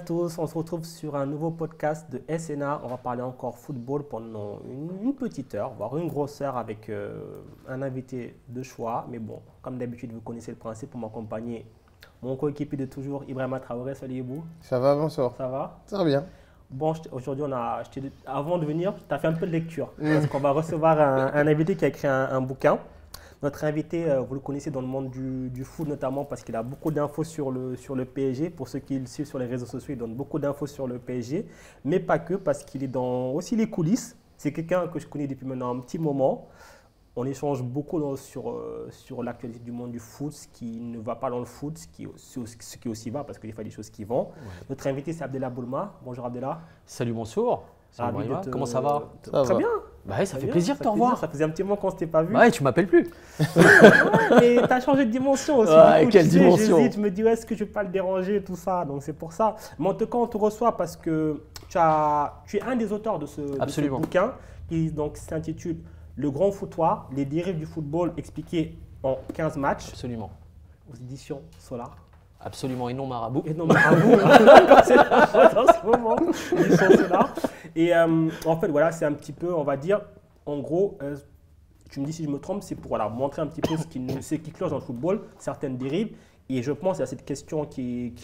tous, on se retrouve sur un nouveau podcast de SNA. On va parler encore football pendant une petite heure, voire une grosse heure avec un invité de choix. Mais bon, comme d'habitude, vous connaissez le principe pour m'accompagner. Mon coéquipier de toujours, Ibrahima Traoré. Salut Ibou. Ça va, bonsoir. Ça va? Ça va bien. Bon, aujourd'hui, avant de venir, tu as fait un peu de lecture. Parce qu'on va recevoir un invité qui a écrit un bouquin. Notre invité, vous le connaissez dans le monde du foot notamment parce qu'il a beaucoup d'infos sur le PSG. Pour ceux qui le suivent sur les réseaux sociaux, il donne beaucoup d'infos sur le PSG. Mais pas que, parce qu'il est dans aussi les coulisses. C'est quelqu'un que je connais depuis maintenant un petit moment. On échange beaucoup sur l'actualité du monde du foot, ce qui ne va pas dans le foot, ce qui aussi va, parce qu'il y a des choses qui vont. Ouais. Notre invité, c'est Abdellah Boulma. Bonjour Abdellah. Salut Mansour. Comment ça va? Très bien. Bah, ça fait plaisir de te revoir. Ça faisait un petit moment qu'on ne s'était pas vu. Ouais, tu m'appelles plus. Mais tu as changé de dimension aussi. Ouais, quelle dimension? Je me dis, est-ce que je ne vais pas le déranger, tout ça. Donc c'est pour ça. Mais en tout cas, on te reçoit parce que tu es un des auteurs de ce bouquin qui s'intitule Le Grand Foutoir, les dérives du football expliquées en 15 matchs. Absolument. Aux éditions Solar. Absolument, et non Marabout. Et non Marabout, c'est dans ce moment, éditions Solar. Et en fait, voilà, c'est un petit peu, on va dire, en gros, tu me dis si je me trompe, c'est pour montrer un petit peu ce qui cloche dans le football, certaines dérives. Et je pense à cette question qui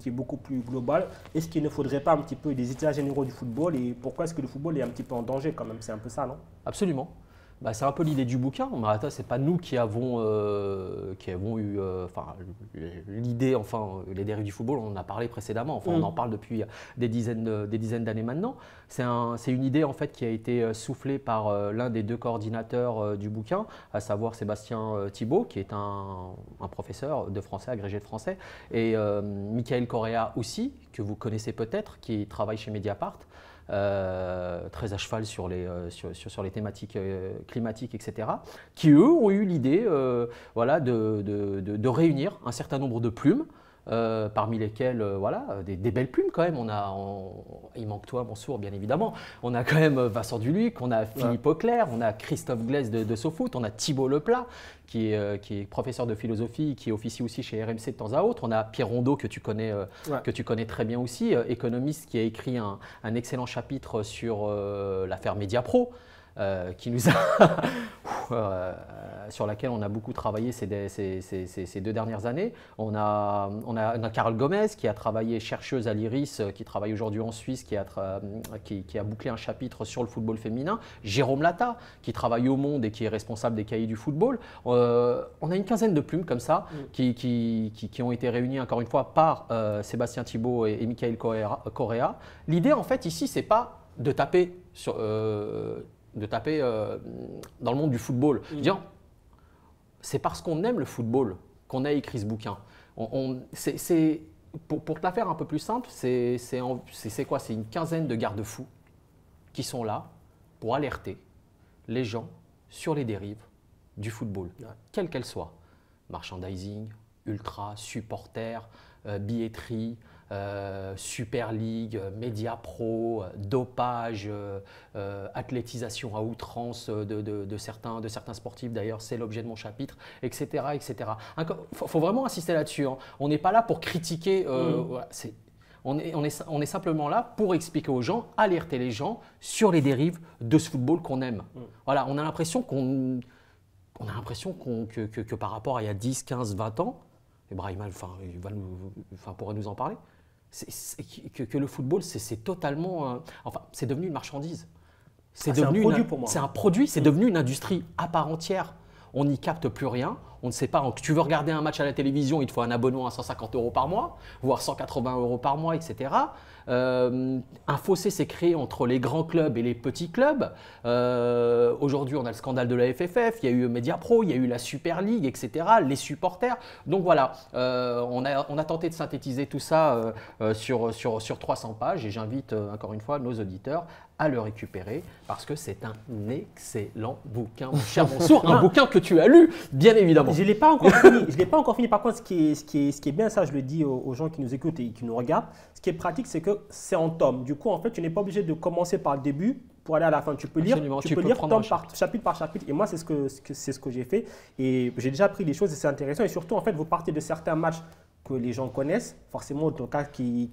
est beaucoup plus globale. Est-ce qu'il ne faudrait pas un petit peu des états généraux du football et pourquoi est-ce que le football est un petit peu en danger quand même? C'est un peu ça, non? Absolument. Bah, c'est un peu l'idée du bouquin. Ce n'est pas nous qui avons eu l'idée, les dérives du football, on en a parlé précédemment. On en parle depuis des dizaines d'années maintenant. C'est une idée en fait, qui a été soufflée par l'un des deux coordinateurs du bouquin, à savoir Sébastien Thibault, qui est un professeur de français, agrégé de français, et Michael Correa aussi, que vous connaissez peut-être, qui travaille chez Mediapart. Très à cheval sur les thématiques climatiques, etc., qui eux ont eu l'idée de réunir un certain nombre de plumes, parmi lesquelles des belles plumes quand même. Il manque toi, Mansour, bien évidemment. On a quand même Vincent Duluc, on a Philippe Auclair, on a Christophe Glaise de SoFoot, on a Thibault Leplat qui est professeur de philosophie, qui officie aussi chez RMC de temps à autre. On a Pierre Rondeau que tu connais très bien aussi, économiste qui a écrit un excellent chapitre sur l'affaire Mediapro. Qui nous a sur laquelle on a beaucoup travaillé ces 2 dernières années. On a Carole Gomez qui a travaillé, chercheuse à l'IRIS, qui travaille aujourd'hui en Suisse, qui a bouclé un chapitre sur le football féminin. Jérôme Lata qui travaille au Monde et qui est responsable des cahiers du football. On a une quinzaine de plumes comme ça qui ont été réunies encore une fois par Sébastien Thibault et Michael Correa. L'idée en fait ici, c'est pas de taper dans le monde du football. C'est parce qu'on aime le football qu'on a écrit ce bouquin. Pour te la faire un peu plus simple, c'est quoi? C'est une quinzaine de garde-fous qui sont là pour alerter les gens sur les dérives du football, quelles qu'elles soient. Merchandising, ultra, supporters, billetterie, Super League, Média Pro, dopage, athlétisation à outrance de certains sportifs, d'ailleurs c'est l'objet de mon chapitre, etc. etc. Faut vraiment insister là-dessus, hein. On n'est pas là pour critiquer, on est simplement là pour expliquer aux gens, alerter les gens sur les dérives de ce football qu'on aime. Voilà, on a l'impression que par rapport à il y a 10, 15, 20 ans, Ibrahima pourrait nous en parler, que le football, c'est totalement… c'est devenu une marchandise. C'est un produit pour moi. C'est un produit, c'est devenu une industrie à part entière. On n'y capte plus rien. On ne sait pas. Tu veux regarder un match à la télévision, il te faut un abonnement à 150 € par mois, voire 180 € par mois, etc. Un fossé s'est créé entre les grands clubs et les petits clubs. Aujourd'hui, on a le scandale de la FFF, il y a eu Mediapro, il y a eu la Super League, etc. Les supporters. Donc voilà, on a tenté de synthétiser tout ça sur 300 pages et j'invite encore une fois nos auditeurs à le récupérer parce que c'est un excellent bouquin, mon cher Mansour, un bouquin que tu as lu, bien évidemment. Je ne l'ai pas encore fini. Je l'ai pas encore fini. Par contre, ce qui est bien, ça, je le dis aux gens qui nous écoutent et qui nous regardent, ce qui est pratique, c'est que c'est en tomes. Du coup, en fait, tu n'es pas obligé de commencer par le début pour aller à la fin. Tu peux lire, chapitre par chapitre. Et moi, c'est ce que j'ai fait. Et j'ai déjà appris des choses et c'est intéressant. Et surtout, en fait, vous partez de certains matchs que les gens connaissent, forcément, en tout cas, qui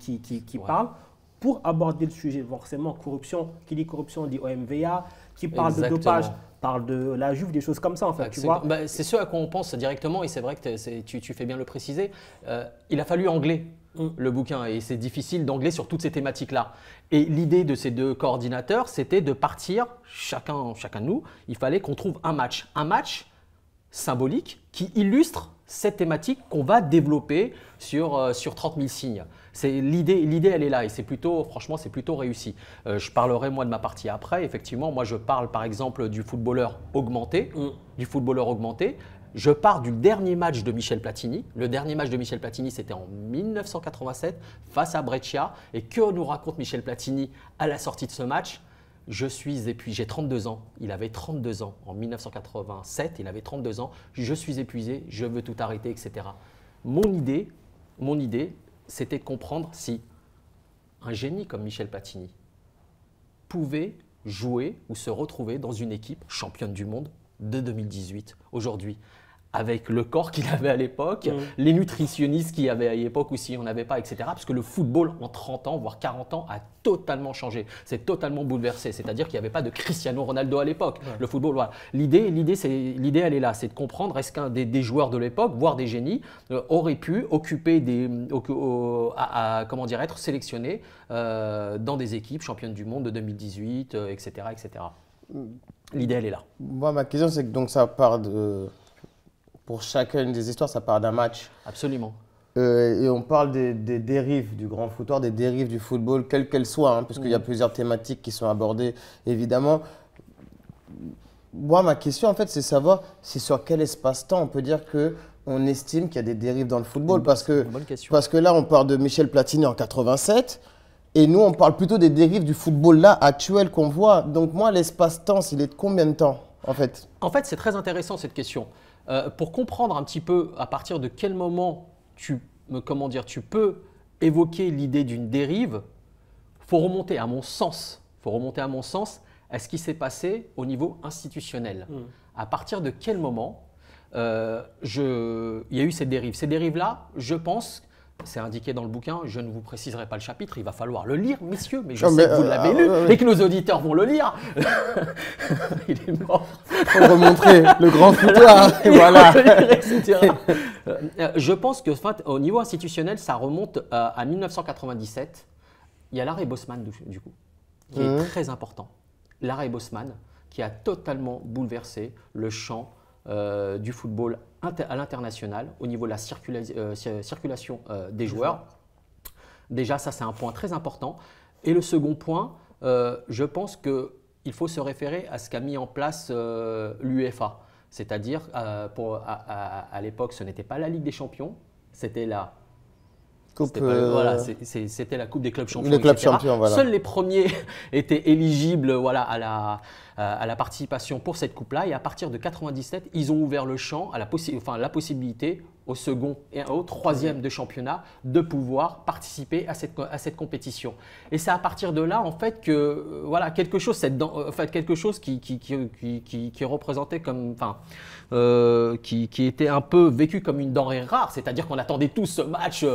parlent, pour aborder le sujet. Forcément, corruption, qui dit corruption dit OMVA, qui parle de dopage, parle de la Juve, des choses comme ça, en fait, tu vois. C'est ce à quoi on pense directement, et c'est vrai que tu fais bien le préciser. Il a fallu angler le bouquin, et c'est difficile d'angler sur toutes ces thématiques-là. Et l'idée de ces deux coordinateurs, c'était de partir, chacun de nous, il fallait qu'on trouve un match symbolique qui illustre cette thématique qu'on va développer sur 30 000 signes. L'idée, elle est là et franchement, c'est plutôt réussi. Je parlerai moi de ma partie après. Effectivement, moi je parle par exemple du footballeur augmenté. Je pars du dernier match de Michel Platini. Le dernier match de Michel Platini, c'était en 1987 face à Brescia. Et que nous raconte Michel Platini à la sortie de ce match? J'ai 32 ans. Il avait 32 ans. En 1987, il avait 32 ans. Je suis épuisé, je veux tout arrêter, etc. Mon idée, c'était de comprendre si un génie comme Michel Platini pouvait jouer ou se retrouver dans une équipe championne du monde de 2018, aujourd'hui, avec le corps qu'il avait à l'époque, les nutritionnistes qu'il y avait à l'époque ou s'il n'y en avait pas, etc. Parce que le football en 30 ans, voire 40 ans, a totalement changé. C'est totalement bouleversé. C'est-à-dire qu'il n'y avait pas de Cristiano Ronaldo à l'époque. Le football, voilà. L'idée, elle est là. C'est de comprendre est-ce qu'un des joueurs de l'époque, voire des génies, auraient pu occuper être sélectionnés dans des équipes championnes du monde de 2018, etc., etc. L'idée, elle est là. Moi, ma question, c'est que donc ça part de… Pour chacune des histoires, ça part d'un match. Absolument. Et on parle des dérives du grand footeur, des dérives du football, quelles qu'elles soient, parce qu'il y a plusieurs thématiques qui sont abordées, évidemment. Moi, ma question, en fait, c'est savoir c'est sur quel espace-temps on peut dire qu'on estime qu'il y a des dérives dans le football. Parce que là, on parle de Michel Platini en 87. Et nous, on parle plutôt des dérives du football là, actuel qu'on voit. Donc moi, l'espace-temps, il est de combien de temps, en fait? En fait, c'est très intéressant cette question. Pour comprendre un petit peu à partir de quel moment tu peux évoquer l'idée d'une dérive, il faut remonter à mon sens à ce qui s'est passé au niveau institutionnel. À partir de quel moment il y a eu ces dérives? Ces dérives-là, je pense, c'est indiqué dans le bouquin, je ne vous préciserai pas le chapitre, il va falloir le lire, messieurs, mais je sais que vous l'avez lu et que nos auditeurs vont le lire. Il est mort. Il faut remontrer le grand foutoir, voilà. Je pense que au niveau institutionnel, ça remonte à 1997. Il y a l'arrêt Bosman, du coup, qui est très important. L'arrêt Bosman, qui a totalement bouleversé le champ du football à l'international au niveau de la circulation des joueurs. Déjà, ça, c'est un point très important. Et le second point, je pense qu'il faut se référer à ce qu'a mis en place l'UEFA. C'est-à-dire, à l'époque, ce n'était pas la Ligue des Champions, c'était la… C'était la Coupe des clubs champions. Les clubs champions, voilà. Seuls les premiers étaient éligibles à la participation pour cette coupe-là. Et à partir de 97, ils ont ouvert le champ à la possibilité au second et au troisième de championnat de pouvoir participer à cette compétition. Et c'est à partir de là en fait que quelque chose qui représentait comme qui était un peu vécu comme une denrée rare, c'est-à-dire qu'on attendait tous ce match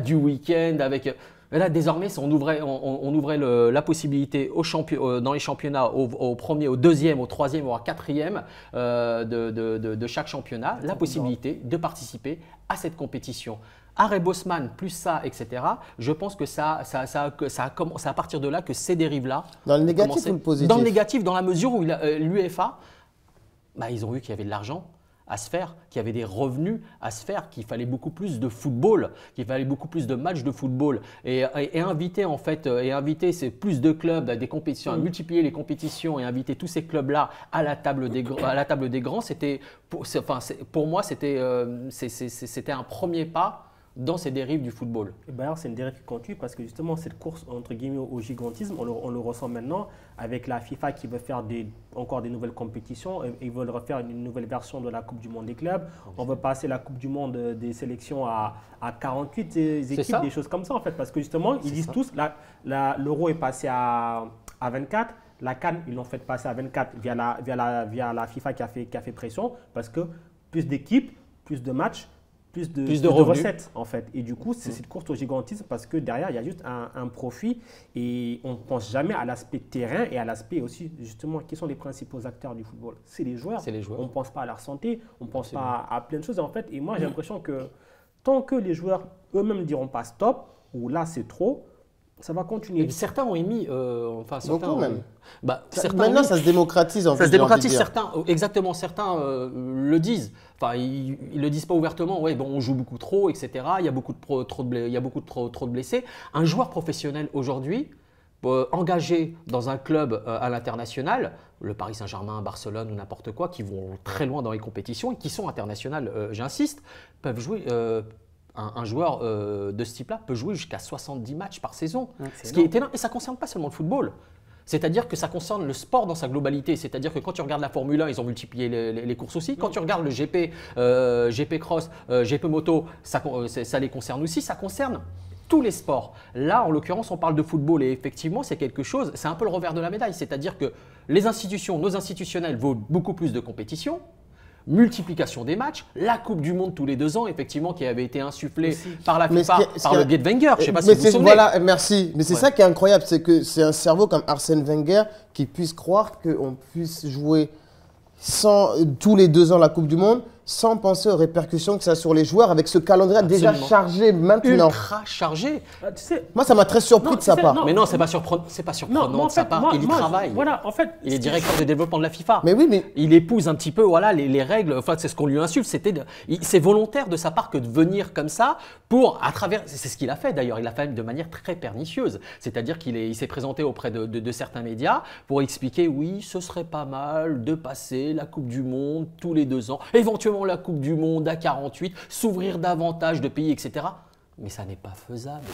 du week-end avec… Là, désormais, on ouvrait la possibilité dans les championnats au premier, au deuxième, au troisième, voire quatrième de chaque championnat, la possibilité de participer à cette compétition. Arrêt Bosman, plus ça, etc. Je pense que ça à partir de là que ces dérives-là… Dans le négatif ou le positif? Dans le négatif, dans la mesure où l'UEFA, ils ont vu qu'il y avait de l'argent à se faire, qu'il y avait des revenus à se faire, qu'il fallait beaucoup plus de football, qu'il fallait beaucoup plus de matchs de football et inviter plus de clubs à des compétitions, à multiplier les compétitions et inviter tous ces clubs-là à la table des grands, pour moi c'était un premier pas dans ces dérives du football. Et d'ailleurs, c'est une dérive qui continue parce que justement, cette course entre guillemets au gigantisme, on le ressent maintenant avec la FIFA qui veut faire encore des nouvelles compétitions. Ils veulent refaire une nouvelle version de la Coupe du Monde des clubs. On veut passer la Coupe du Monde des sélections à 48 équipes, des choses comme ça en fait. Parce que justement, ils disent tous, l'Euro est passé à 24. La CAN, ils l'ont fait passer à 24 via la FIFA qui a fait pression parce que plus d'équipes, plus de matchs, plus de revenus. recettes en fait. Et du coup, c'est cette course au gigantisme parce que derrière, il y a juste un profit et on ne pense jamais à l'aspect terrain et à l'aspect aussi, justement, qui sont les principaux acteurs du football. C'est les joueurs. On ne pense pas à leur santé, on ne pense pas à plein de choses en fait. Et moi, j'ai l'impression que tant que les joueurs eux-mêmes ne diront pas stop ou là, c'est trop, ça va continuer. Et certains ont émis, Beaucoup même. Maintenant, ça se démocratise en fait. Ça se démocratise, certains le disent. Enfin, ils le disent pas ouvertement. Ouais, bon, on joue beaucoup trop, etc. Il y a beaucoup trop de blessés. Un joueur professionnel aujourd'hui, engagé dans un club à l'international, le Paris Saint-Germain, Barcelone ou n'importe quoi, qui vont très loin dans les compétitions et qui sont internationales, j'insiste, peuvent jouer. Un joueur de ce type-là peut jouer jusqu'à 70 matchs par saison, ce qui est énorme. Et ça ne concerne pas seulement le football. C'est-à-dire que ça concerne le sport dans sa globalité. C'est-à-dire que quand tu regardes la Formule 1, ils ont multiplié les courses aussi. Quand tu regardes le GP Cross, GP Moto, ça les concerne aussi. Ça concerne tous les sports. Là, en l'occurrence, on parle de football et effectivement, c'est quelque chose, c'est un peu le revers de la médaille. C'est-à-dire que les institutions, nos institutionnels vaut beaucoup plus de compétitions. Multiplication des matchs, la Coupe du Monde tous les 2 ans, effectivement, qui avait été insufflée par la FIFA, par le biais de Wenger. Je ne sais pas si vous vous souvenez. Voilà, merci. Mais c'est ça qui est incroyable, c'est que c'est un cerveau comme Arsène Wenger qui puisse croire qu'on puisse jouer tous les 2 ans la Coupe du Monde sans penser aux répercussions que ça a sur les joueurs avec ce calendrier déjà chargé maintenant. Ultra chargé. Moi, ça m'a très surpris de sa part. Mais non, c'est pas surprenant de sa part. Il y travaille. Voilà, en fait, il est directeur de développement de la FIFA. Mais oui, mais il épouse un petit peu les règles. Enfin, c'est ce qu'on lui insulte. C'est volontaire de sa part que de venir comme ça c'est ce qu'il a fait d'ailleurs. Il l'a fait de manière très pernicieuse. C'est-à-dire qu'il s'est présenté auprès de certains médias pour expliquer oui, ce serait pas mal de passer la Coupe du Monde tous les 2 ans, éventuellement la Coupe du Monde à 48, s'ouvrir davantage de pays, etc. Mais ça n'est pas faisable.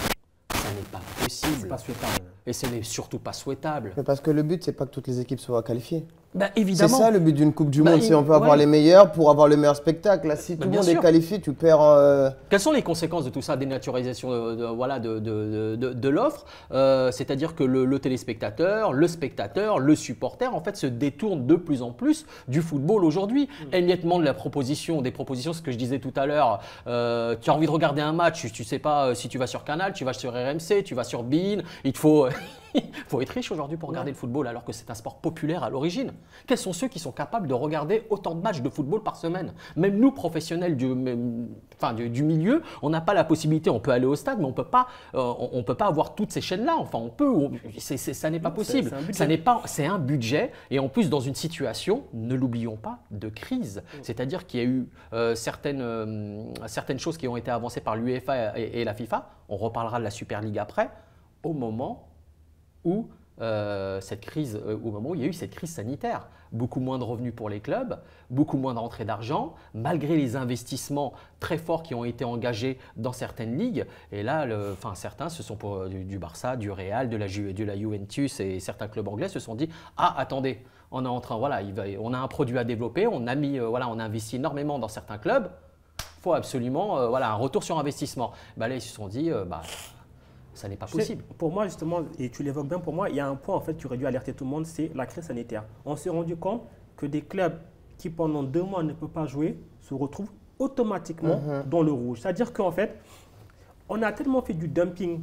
Ça n'est pas possible. C'est pas souhaitable. Et ce n'est surtout pas souhaitable. Mais parce que le but, c'est pas que toutes les équipes soient qualifiées. Évidemment. C'est ça le but d'une Coupe du Monde, c'est on peut avoir les meilleurs pour avoir le meilleur spectacle. Là, si tout le monde est qualifié, tu perds. Quelles sont les conséquences de tout ça, dénaturisation de l'offre c'est-à-dire que le téléspectateur, le spectateur, le supporter, en fait, se détourne de plus en plus du football aujourd'hui. Émiettement des propositions, ce que je disais tout à l'heure. Tu as envie de regarder un match, tu ne sais pas si tu vas sur Canal, tu vas sur RMC, tu vas sur beIN. Il te faut être riche aujourd'hui pour regarder le football alors que c'est un sport populaire à l'origine. Quels sont ceux qui sont capables de regarder autant de matchs de football par semaine? Même nous, professionnels du milieu, on n'a pas la possibilité. On peut aller au stade, mais on ne peut pas avoir toutes ces chaînes-là. Enfin, on peut. Ça n'est pas possible. C'est un budget. Et en plus, dans une situation, ne l'oublions pas, de crise. C'est-à-dire qu'il y a eu certaines choses qui ont été avancées par l'UEFA et la FIFA. On reparlera de la Super League après. Au moment où il y a eu cette crise sanitaire. Beaucoup moins de revenus pour les clubs, beaucoup moins de rentrées d'argent, malgré les investissements très forts qui ont été engagés dans certaines ligues. Et là, certains, ce sont pour du Barça, du Real, de la Juventus et certains clubs anglais se sont dit « Ah, attendez, on a un produit à développer, on a investi énormément dans certains clubs, il faut absolument un retour sur investissement. » Là, ils se sont dit ça n'est pas possible. Pour moi, justement, et tu l'évoques bien, pour moi, il y a un point en fait qui aurait dû alerter tout le monde, c'est la crise sanitaire. On s'est rendu compte que des clubs qui pendant 2 mois ne peuvent pas jouer se retrouvent automatiquement dans le rouge. C'est-à-dire qu'en fait, on a tellement fait du dumping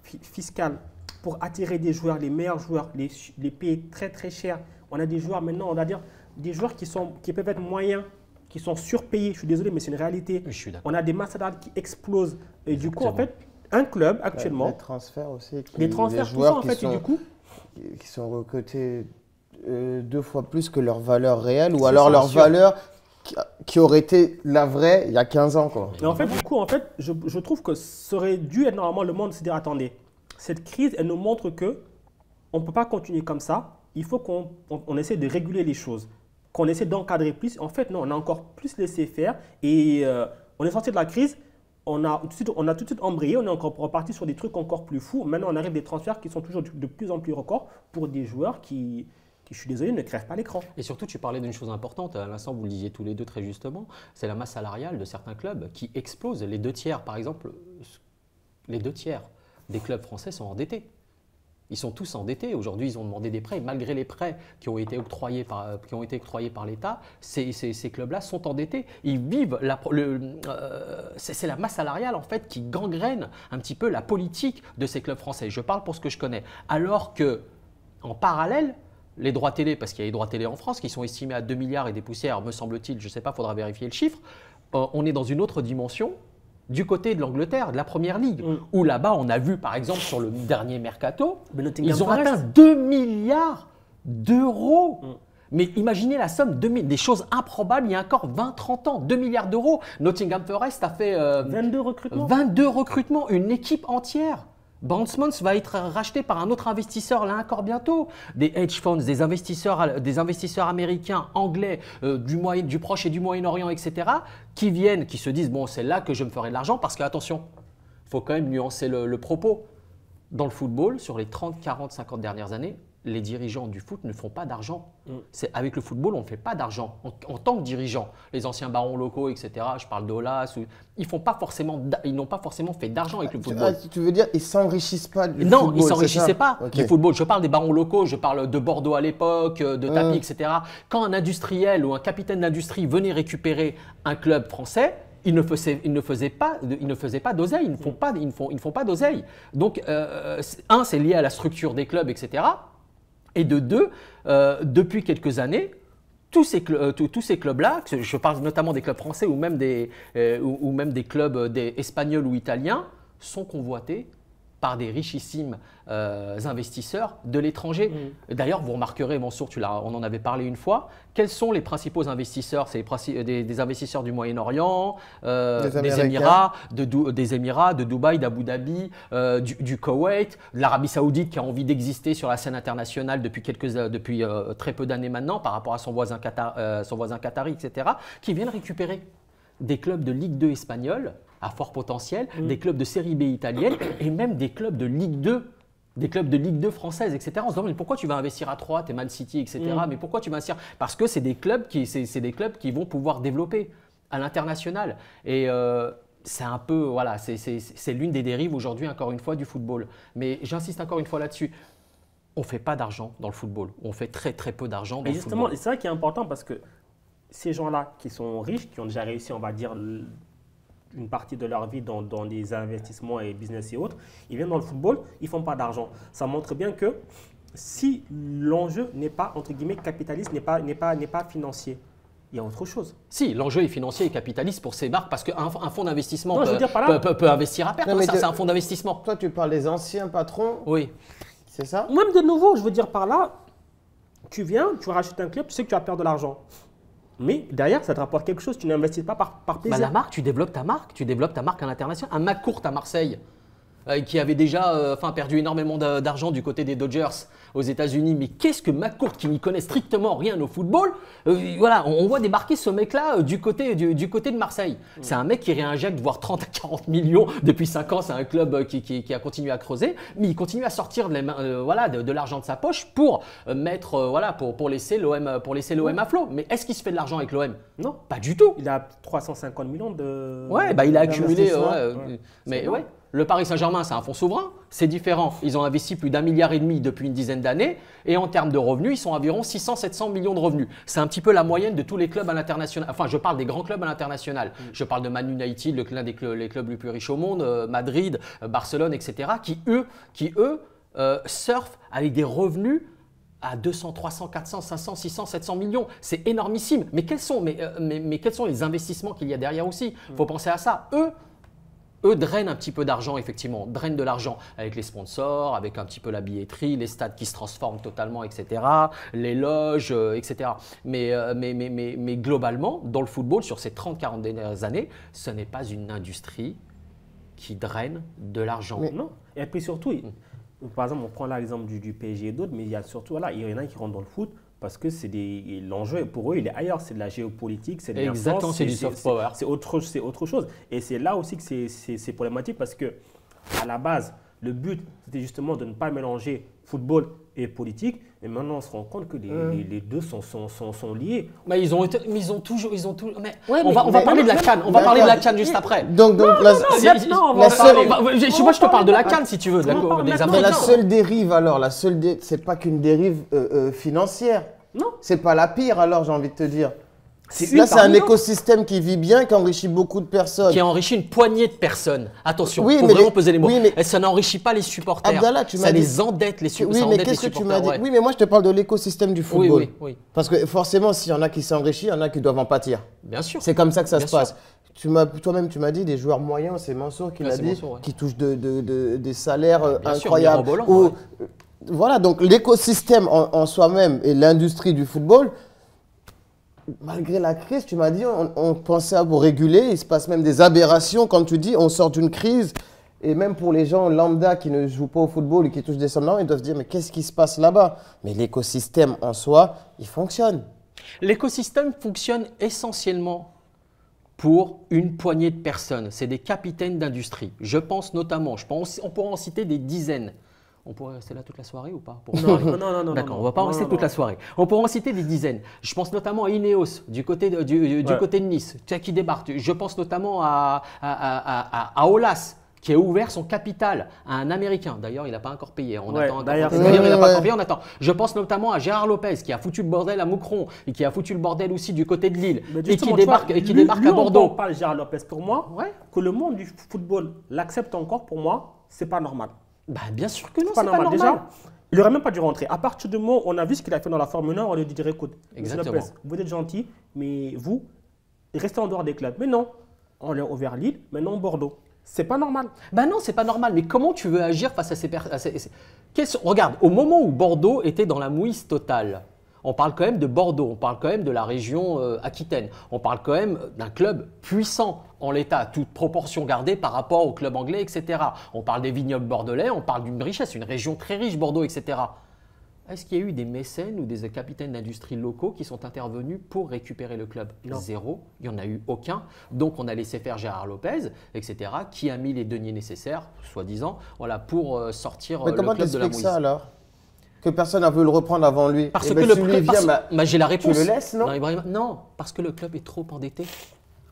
fiscal pour attirer des joueurs, les meilleurs joueurs, les payer très très cher. On a des joueurs maintenant, on va dire, des joueurs qui peuvent être moyens, qui sont surpayés. Je suis désolé, mais c'est une réalité. On a des masses salariales qui explosent. Et du coup, en fait, un club actuellement. Les transferts aussi. Les transferts, tout ça, en fait, et du coup. Qui sont recrutés 2 fois plus que leur valeur réelle ou alors leur valeur qui aurait été la vraie il y a 15 ans. Quoi. Et en fait, du coup, je trouve que ça aurait dû être normalement le monde se dire attendez, cette crise, elle nous montre que on ne peut pas continuer comme ça. Il faut qu'on essaie de réguler les choses, qu'on essaie d'encadrer plus. En fait, non, on a encore plus laissé faire et on est sorti de la crise. On a tout de suite embrayé, on est encore reparti sur des trucs encore plus fous. Maintenant, on arrive des transferts qui sont toujours de plus en plus records pour des joueurs qui, je suis désolé, ne crèvent pas l'écran. Et surtout, tu parlais d'une chose importante, à l'instant, vous le disiez tous les deux très justement, c'est la masse salariale de certains clubs qui explose. Les 2 tiers, par exemple, les 2 tiers des clubs français sont endettés. Ils sont tous endettés. Aujourd'hui, ils ont demandé des prêts. Malgré les prêts qui ont été octroyés par l'État, ces clubs-là sont endettés. Ils vivent. C'est la masse salariale en fait qui gangrène un petit peu la politique de ces clubs français. Je parle pour ce que je connais. Alors que, en parallèle, les droits télé, parce qu'il y a les droits télé en France qui sont estimés à 2 milliards et des poussières, me semble-t-il, je ne sais pas, il faudra vérifier le chiffre, on est dans une autre dimension. Du côté de l'Angleterre, de la Première Ligue, où là-bas, on a vu, par exemple, sur le dernier mercato, ils ont atteint 2 milliards d'euros. Mais imaginez la somme, des choses improbables, il y a encore 20-30 ans, 2 milliards d'euros. Nottingham Forest a fait 22 recrutements. 22 recrutements, une équipe entière. Bournemouth va être racheté par un autre investisseur là encore bientôt. Des hedge funds, des investisseurs américains, anglais, du Proche et du Moyen-Orient, etc. qui viennent, qui se disent bon, c'est là que je me ferai de l'argent parce que attention, il faut quand même nuancer le propos. Dans le football, sur les 30, 40, 50 dernières années, les dirigeants du foot ne font pas d'argent. Avec le football, on ne fait pas d'argent en tant que dirigeant. Les anciens barons locaux, etc., je parle d'Olas, ils n'ont pas forcément fait d'argent avec le football. Tu veux dire ils ne s'enrichissent pas du non, football? ils ne s'enrichissaient pas Ok. du football. Je parle des barons locaux, je parle de Bordeaux à l'époque, de Tapi, etc. Quand un industriel ou un capitaine d'industrie venait récupérer un club français, ils ne faisaient pas d'oseille, ils ne font pas d'oseille. Donc, c'est lié à la structure des clubs, etc. Et de deux, depuis quelques années, tous ces clubs-là, je parle notamment des clubs français ou même des clubs espagnols ou italiens, sont convoités par des richissimes investisseurs de l'étranger. D'ailleurs, vous remarquerez, Mansour, on en avait parlé une fois, quels sont les principaux investisseurs? C'est des investisseurs du Moyen-Orient, des Émirats, de Dubaï, d'Abu Dhabi, du Koweït, de l'Arabie Saoudite qui a envie d'exister sur la scène internationale depuis très peu d'années maintenant par rapport à son voisin qatari, etc., qui viennent récupérer des clubs de Ligue 2 espagnole à fort potentiel, des clubs de Série B italienne et même des clubs de Ligue 2. Des clubs de Ligue 2 française, etc. On se demande mais pourquoi tu vas investir à 3, t'es Man City, etc. Mais pourquoi tu vas investir? Parce que c'est des clubs qui vont pouvoir développer à l'international. Et c'est un peu, voilà, c'est l'une des dérives aujourd'hui, encore une fois, du football. Mais j'insiste encore une fois là-dessus. On ne fait pas d'argent dans le football. On fait très très peu d'argent dans le football. C'est ça qui est important parce que ces gens-là qui sont riches, qui ont déjà réussi, on va dire, une partie de leur vie dans des investissements et business et autres, ils viennent dans le football, ils ne font pas d'argent. Ça montre bien que si l'enjeu n'est pas, entre guillemets, capitaliste, n'est pas financier, il y a autre chose. Si, l'enjeu est financier et capitaliste pour ces marques parce qu'un fonds d'investissement peut investir à perte. Non, C'est un fonds d'investissement. Toi, tu parles des anciens patrons, Oui. c'est ça? Même de nouveau, je veux dire par là, tu viens, tu rachètes un club, tu sais que tu vas perdre de l'argent. Mais derrière, ça te rapporte quelque chose, tu n'investis pas par plaisir. La marque, tu développes ta marque à l'international. Un McCourt à Marseille, qui avait déjà perdu énormément d'argent du côté des Dodgers aux États-Unis. Mais qu'est-ce que McCourt, qui n'y connaît strictement rien au football, voilà, on voit débarquer ce mec-là du côté de Marseille. C'est un mec qui réinjecte voire 30 à 40 millions depuis 5 ans. C'est un club qui a continué à creuser, mais il continue à sortir de l'argent de sa poche pour pour laisser l'OM à flot. Mais est-ce qu'il se fait de l'argent avec l'OM? Non. Pas du tout. Il a 350 millions de. Ouais, il a accumulé. d'investissement. Mais ouais. Le Paris Saint-Germain, c'est un fonds souverain, c'est différent. Ils ont investi plus d'1,5 milliard depuis une dizaine d'années et en termes de revenus, ils sont environ 600-700 millions de revenus. C'est un petit peu la moyenne de tous les clubs à l'international. Enfin, je parle des grands clubs à l'international. Je parle de Man United, l'un des clubs les plus riches au monde, Madrid, Barcelone, etc., qui eux surfent avec des revenus à 200, 300, 400, 500, 600, 700 millions. C'est énormissime. Mais quels sont les investissements qu'il y a derrière aussi? Il faut penser à ça. Eux drainent un petit peu d'argent, effectivement, drainent de l'argent avec les sponsors, avec un petit peu la billetterie, les stades qui se transforment totalement, etc., les loges, etc. Mais globalement, dans le football, sur ces 30-40 dernières années, ce n'est pas une industrie qui draine de l'argent. Non. Et puis surtout, par exemple, on prend l'exemple du PSG et d'autres, mais il y a surtout, il y en a qui rentrent dans le foot parce que l'enjeu pour eux, il est ailleurs. C'est de la géopolitique, c'est de l'influence. Exactement, c'est du soft power. C'est autre chose. Et c'est là aussi que c'est problématique parce que à la base, le but, c'était justement de ne pas mélanger football et politique. Mais maintenant, on se rend compte que les deux sont liés. Mais ils ont toujours. Mais Ouais, on va parler de la CAN. On va parler de la CAN juste après. Donc Moi, je te parle de la CAN si tu veux, des mais la Africains. seule dérive alors, c'est pas qu'une dérive financière. Non. C'est pas la pire alors, j'ai envie de te dire. une Là, c'est un parmi d'autres. écosystème qui vit bien, qui enrichit beaucoup de personnes. Qui a enrichi une poignée de personnes. Attention, Oui, il faut mais vraiment les- peser les mots. oui, mais- Et ça n'enrichit pas les supporters. Abdallah, tu ça m'as dit- les endette, les Oui, supporters. mais qu'est-ce que tu m'as dit? Ouais. Oui, mais moi, je te parle de l'écosystème du Oui, football. oui. Parce que forcément, s'il y en a qui s'enrichissent, il y en a qui doivent en pâtir. Bien sûr. C'est comme ça que ça Bien se passe. Toi-même, tu m'as dit des joueurs moyens, c'est Mansour qui Ouais, l'a c'est dit, Mansour, ouais. qui touchent des salaires Bien sûr, incroyables. mirobolants, Ou- ouais. Voilà, donc l'écosystème en soi-même et l'industrie du football, malgré la crise, tu m'as dit, on pensait à vous réguler. Il se passe même des aberrations quand tu dis on sort d'une crise. Et même pour les gens lambda qui ne jouent pas au football et qui touchent des sommes, ils doivent se dire mais qu'est-ce qui se passe là-bas? Mais l'écosystème en soi, il fonctionne. L'écosystème fonctionne essentiellement pour une poignée de personnes. C'est des capitaines d'industrie. Je pense notamment, on pourra en citer des dizaines. On pourrait rester là toute la soirée ou pas? Non. D'accord, on ne va pas en rester toute la soirée. On pourra en citer des dizaines. Je pense notamment à Ineos, du côté de Nice, qui débarque. Je pense notamment à Olas, qui a ouvert son capital à un Américain. D'ailleurs, il n'a pas encore payé. On attend encore. d'ailleurs, Il n'a pas encore payé, on attend. Je pense notamment à Gérard Lopez, qui a foutu le bordel à Moucron et qui a foutu le bordel aussi du côté de Lille Mais et qui justement, débarque, tu vois, à Bordeaux. On parle de Gérard Lopez. Pour moi, Ouais. que le monde du football l'accepte encore, pour moi, c'est pas normal. Bah, bien sûr que non, C'est c'est pas normal. Déjà, il n'aurait même pas dû rentrer. À partir du moment où on a vu ce qu'il a fait dans la Formule 1, on lui dirait écoute, Monsieur Exactement. Lopez, vous êtes gentil, mais vous, restez en dehors des clubs. Mais non, on l'a ouvert Lille, maintenant Bordeaux. C'est pas normal. Ben non, c'est pas normal. Mais comment tu veux agir face à ces personnes? Regarde, au moment où Bordeaux était dans la mouise totale, on parle quand même de Bordeaux, on parle quand même de la région Aquitaine, on parle quand même d'un club puissant en l'état, toute proportion gardée par rapport au club anglais, etc. On parle des vignobles bordelais, on parle d'une richesse, une région très riche, Bordeaux, etc. Est-ce qu'il y a eu des mécènes ou des capitaines d'industrie locaux qui sont intervenus pour récupérer le club? Non. Zéro, il n'y en a eu aucun. Donc on a laissé faire Gérard Lopez, etc., qui a mis les deniers nécessaires, soi-disant, voilà, pour sortir Mais le comment club de la t'expliques mouise. ça alors? Que personne n'a voulu le reprendre avant lui. Parce Eh que ben, le si lui club, vient, bah, j'ai la réponse. le laisses, non Ibrahima, non, parce que le club est trop endetté.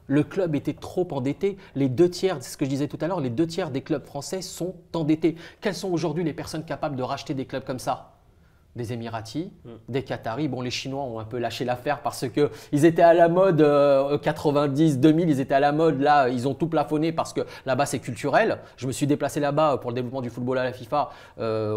Le club était trop endetté. Les 2/3, c'est ce que je disais tout à l'heure, les 2/3 des clubs français sont endettés. Quelles sont aujourd'hui les personnes capables de racheter des clubs comme ça? Des Émiratis, des Qataris. Bon, les Chinois ont un peu lâché l'affaire parce qu'ils étaient à la mode 90, 2000, ils étaient à la mode. Là, ils ont tout plafonné parce que là-bas, c'est culturel. Je me suis déplacé là-bas pour le développement du football à la FIFA.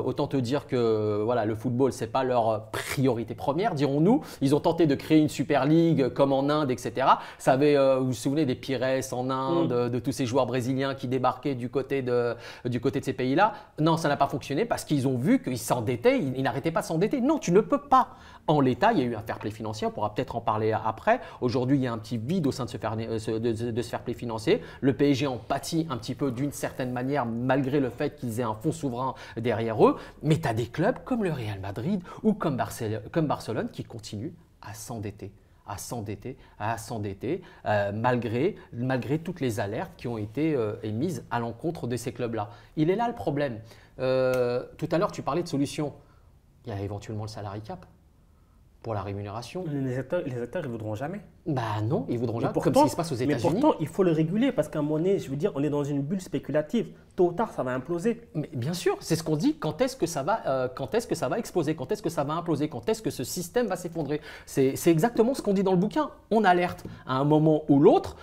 Autant te dire que voilà, le football, ce n'est pas leur priorité première, dirons-nous. Ils ont tenté de créer une Super League comme en Inde, etc. Ça avait, vous vous souvenez des Pires en Inde, de tous ces joueurs brésiliens qui débarquaient du côté de ces pays-là? Non, ça n'a pas fonctionné parce qu'ils ont vu qu'ils s'endettaient, ils n'arrêtaient pas s'endetter. Non, tu ne peux pas. En l'état, il y a eu un fair play financier, on pourra peut-être en parler après. Aujourd'hui, il y a un petit vide au sein de ce fair play financier. Le PSG en pâtit un petit peu d'une certaine manière, malgré le fait qu'ils aient un fonds souverain derrière eux. Mais tu as des clubs comme le Real Madrid ou comme Barcelone qui continuent à s'endetter. Malgré toutes les alertes qui ont été émises à l'encontre de ces clubs-là. Il est là le problème. Tout à l'heure, tu parlais de solutions. Il y a éventuellement le salary cap pour la rémunération. Les acteurs, ils ne voudront jamais. Bah non, ils voudront Mais jamais, pourtant- comme ce qui se passe aux Mais États-Unis. pourtant, il faut le réguler parce qu'à un moment donné, je veux dire, on est dans une bulle spéculative. Tôt ou tard, ça va imploser. Mais bien sûr, c'est ce qu'on dit. Quand est-ce que ça va exploser? Quand est-ce que ça va imploser? Quand est-ce que ce système va s'effondrer? C'est exactement ce qu'on dit dans le bouquin. On alerte à un moment ou l'autre.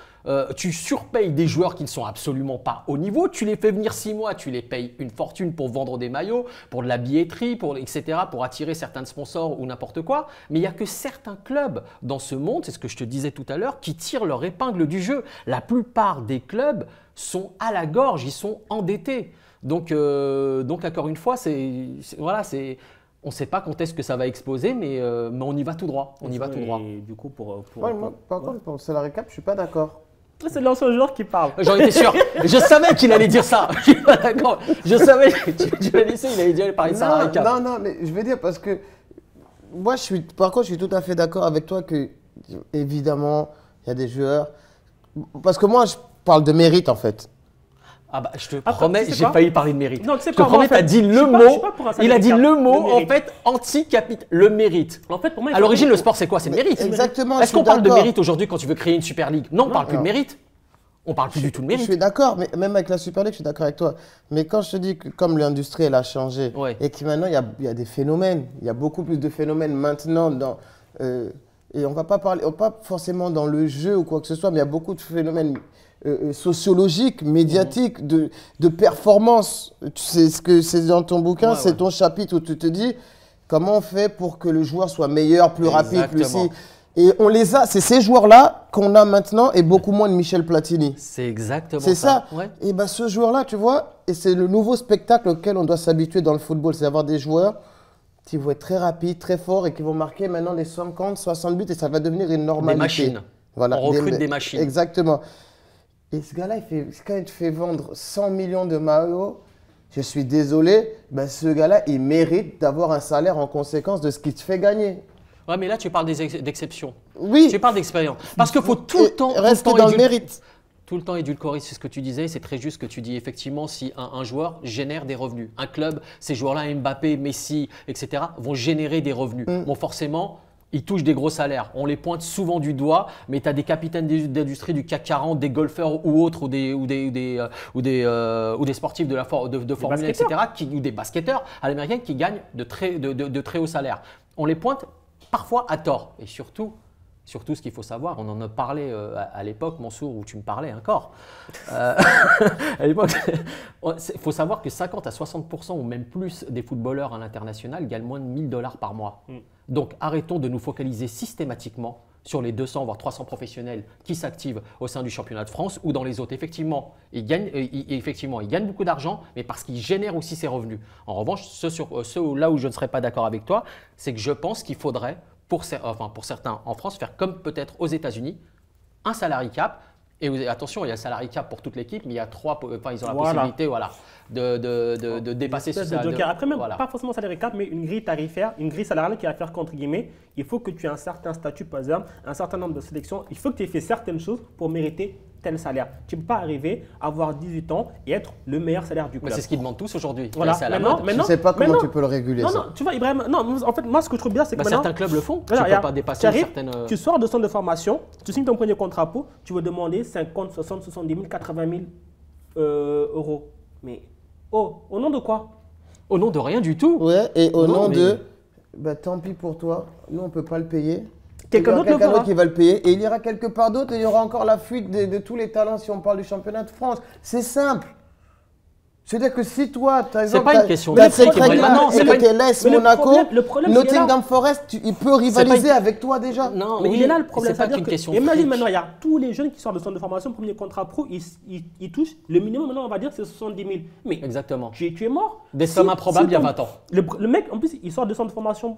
Tu surpayes des joueurs qui ne sont absolument pas au niveau. Tu les fais venir 6 mois, tu les payes une fortune pour vendre des maillots, pour de la billetterie, etc., pour attirer certains sponsors ou n'importe quoi. Mais il n'y a que certains clubs dans ce monde, c'est ce que je te disais tout à l'heure, qui tirent leur épingle du jeu. La plupart des clubs sont à la gorge, ils sont endettés. Donc encore une fois, on ne sait pas quand est-ce que ça va exploser, mais on y va tout droit. On y va tout droit. Et du coup, Par contre, pour le salary cap, je ne suis pas d'accord. c'est l'ancien joueur qui parle. J'en étais sûr. Je savais qu'il allait dire ça. D'accord. Je savais que tu l'as laissé, il allait dire parler de ça. Non, mais je vais dire parce que moi, par contre, je suis tout à fait d'accord avec toi que, évidemment, il y a des joueurs. Parce que moi, je parle de mérite en fait. Ah bah, je te Attends, promets, tu sais j'ai quoi failli parler de mérite. Non, tu sais je te quoi, moi, promets, en tu as fait, dit je le suis pas- mot. je suis pas pour un Il a dit salaire le cap, mot, le en mérite. fait, anti-capital. Le mérite. En fait, pour moi, À l'origine, le sport, c'est quoi? C'est le mérite. Exactement. Est-ce je suis qu'on parle de d'accord. mérite aujourd'hui quand tu veux créer une Super League? Non, on parle plus de non. mérite. On parle plus du tout de Je mérite. suis d'accord, mais même avec la Super League, je suis d'accord avec toi. Mais quand je te dis que comme l'industrie, elle a changé, Ouais. et que maintenant, il y a des phénomènes, il y a beaucoup plus de phénomènes maintenant et on va pas parler, pas forcément dans le jeu ou quoi que ce soit, mais il y a beaucoup de phénomènes sociologiques, médiatiques, de performance. C'est ce que c'est dans ton bouquin, Ouais, c'est ouais. ton chapitre où tu te dis comment on fait pour que le joueur soit meilleur, plus rapide, plus Exactement. si. Et on les a, c'est ces joueurs-là qu'on a maintenant et beaucoup moins de Michel Platini. C'est exactement C'est ça. Ouais. Et ben ce joueur-là, tu vois, et c'est le nouveau spectacle auquel on doit s'habituer dans le football, c'est avoir des joueurs qui vont être très rapides, très forts et qui vont marquer maintenant les 50, 60 buts et ça va devenir une normalité. Des machines. Voilà, On recrute des machines. Exactement. Et ce gars-là, quand il te fait vendre 100 millions de maillots, je suis désolé, ben ce gars-là, il mérite d'avoir un salaire en conséquence de ce qu'il te fait gagner. Ouais, mais là, tu parles d'exceptions. Oui. Tu parles d'expérience. Parce qu'il faut tout le temps. Rester tout le temps dans le mérite. Tout le temps édulcorer, c'est ce que tu disais, c'est très juste ce que tu dis. Effectivement, si un joueur génère des revenus, un club, ces joueurs-là, Mbappé, Messi, etc., vont générer des revenus. Bon, forcément, ils touchent des gros salaires. On les pointe souvent du doigt, mais tu as des capitaines d'industrie du CAC 40, des golfeurs ou autres, ou des sportifs de Formule 1, etc., ou des basketteurs à l'américaine qui gagnent de très hauts salaires. On les pointe parfois à tort. Et surtout, ce qu'il faut savoir, on en a parlé à l'époque, Mansour, où tu me parlais encore. À l'époque, il faut savoir que 50 à 60% ou même plus des footballeurs à l'international gagnent moins de 1 000 $ par mois. Donc arrêtons de nous focaliser systématiquement sur les 200 voire 300 professionnels qui s'activent au sein du championnat de France ou dans les autres. Effectivement, ils gagnent beaucoup d'argent, mais parce qu'ils génèrent aussi ces revenus. En revanche, là où je ne serais pas d'accord avec toi, c'est que je pense qu'il faudrait, pour certains en France, faire comme peut-être aux États-Unis, un salary cap. Et attention, il y a un salary cap pour toute l'équipe, mais il y a ils ont la possibilité de dépasser ce ça. Après, même Voilà. pas forcément salarié cap, mais une grille tarifaire, une grille salariale qui va faire qu'entre guillemets, il faut que tu aies un certain statut, par exemple, un certain nombre de sélections. Il faut que tu aies fait certaines choses pour mériter tel salaire. Tu ne peux pas arriver à avoir 18 ans et être le meilleur salaire du club. Mais c'est ce qu'ils demandent tous aujourd'hui. Voilà. C'est à la Maintenant, mode. Je ne sais pas comment tu peux le réguler. Non, ça. non, tu vois, Ibrahim, non, en fait, moi, ce que je trouve bien, c'est que maintenant, Certains clubs le font. Voilà, tu ne peux pas dépasser arrives, certaines. Tu sors de centre de formation, tu signes ton premier contrat pro, tu veux demander 50, 60, 70 000, 80 000 euros. Mais, au nom de quoi? Au nom de rien du tout. Ouais, et au Non, nom mais- de, bah, tant pis pour toi, nous on ne peut pas le payer. Quelqu'un d'autre le fera. qui va le payer et il ira quelque part d'autre et il y aura encore la fuite de tous les talents si on parle du championnat de France. C'est simple. C'est-à-dire que si toi, par exemple, pas une question t'as d'éthique, cette Ibrahim. règle-là Non, c'est et pas que une- t'es l'AS Mais le Monaco, problème, c'est Nottingham là. Forest, il peut rivaliser avec toi déjà. Non, Mais oui, il est là le problème. c'est pas C'est-à-dire qu'une que- question. Imagine fric. maintenant, il y a tous les jeunes qui sortent de centre de formation, premier contrat pro, ils touchent le minimum, maintenant on va dire c'est 70 000. Mais Exactement. tu es mort. Des sommes improbables il y a ton- 20 ans. Le mec, en plus, il sort de centre de formation,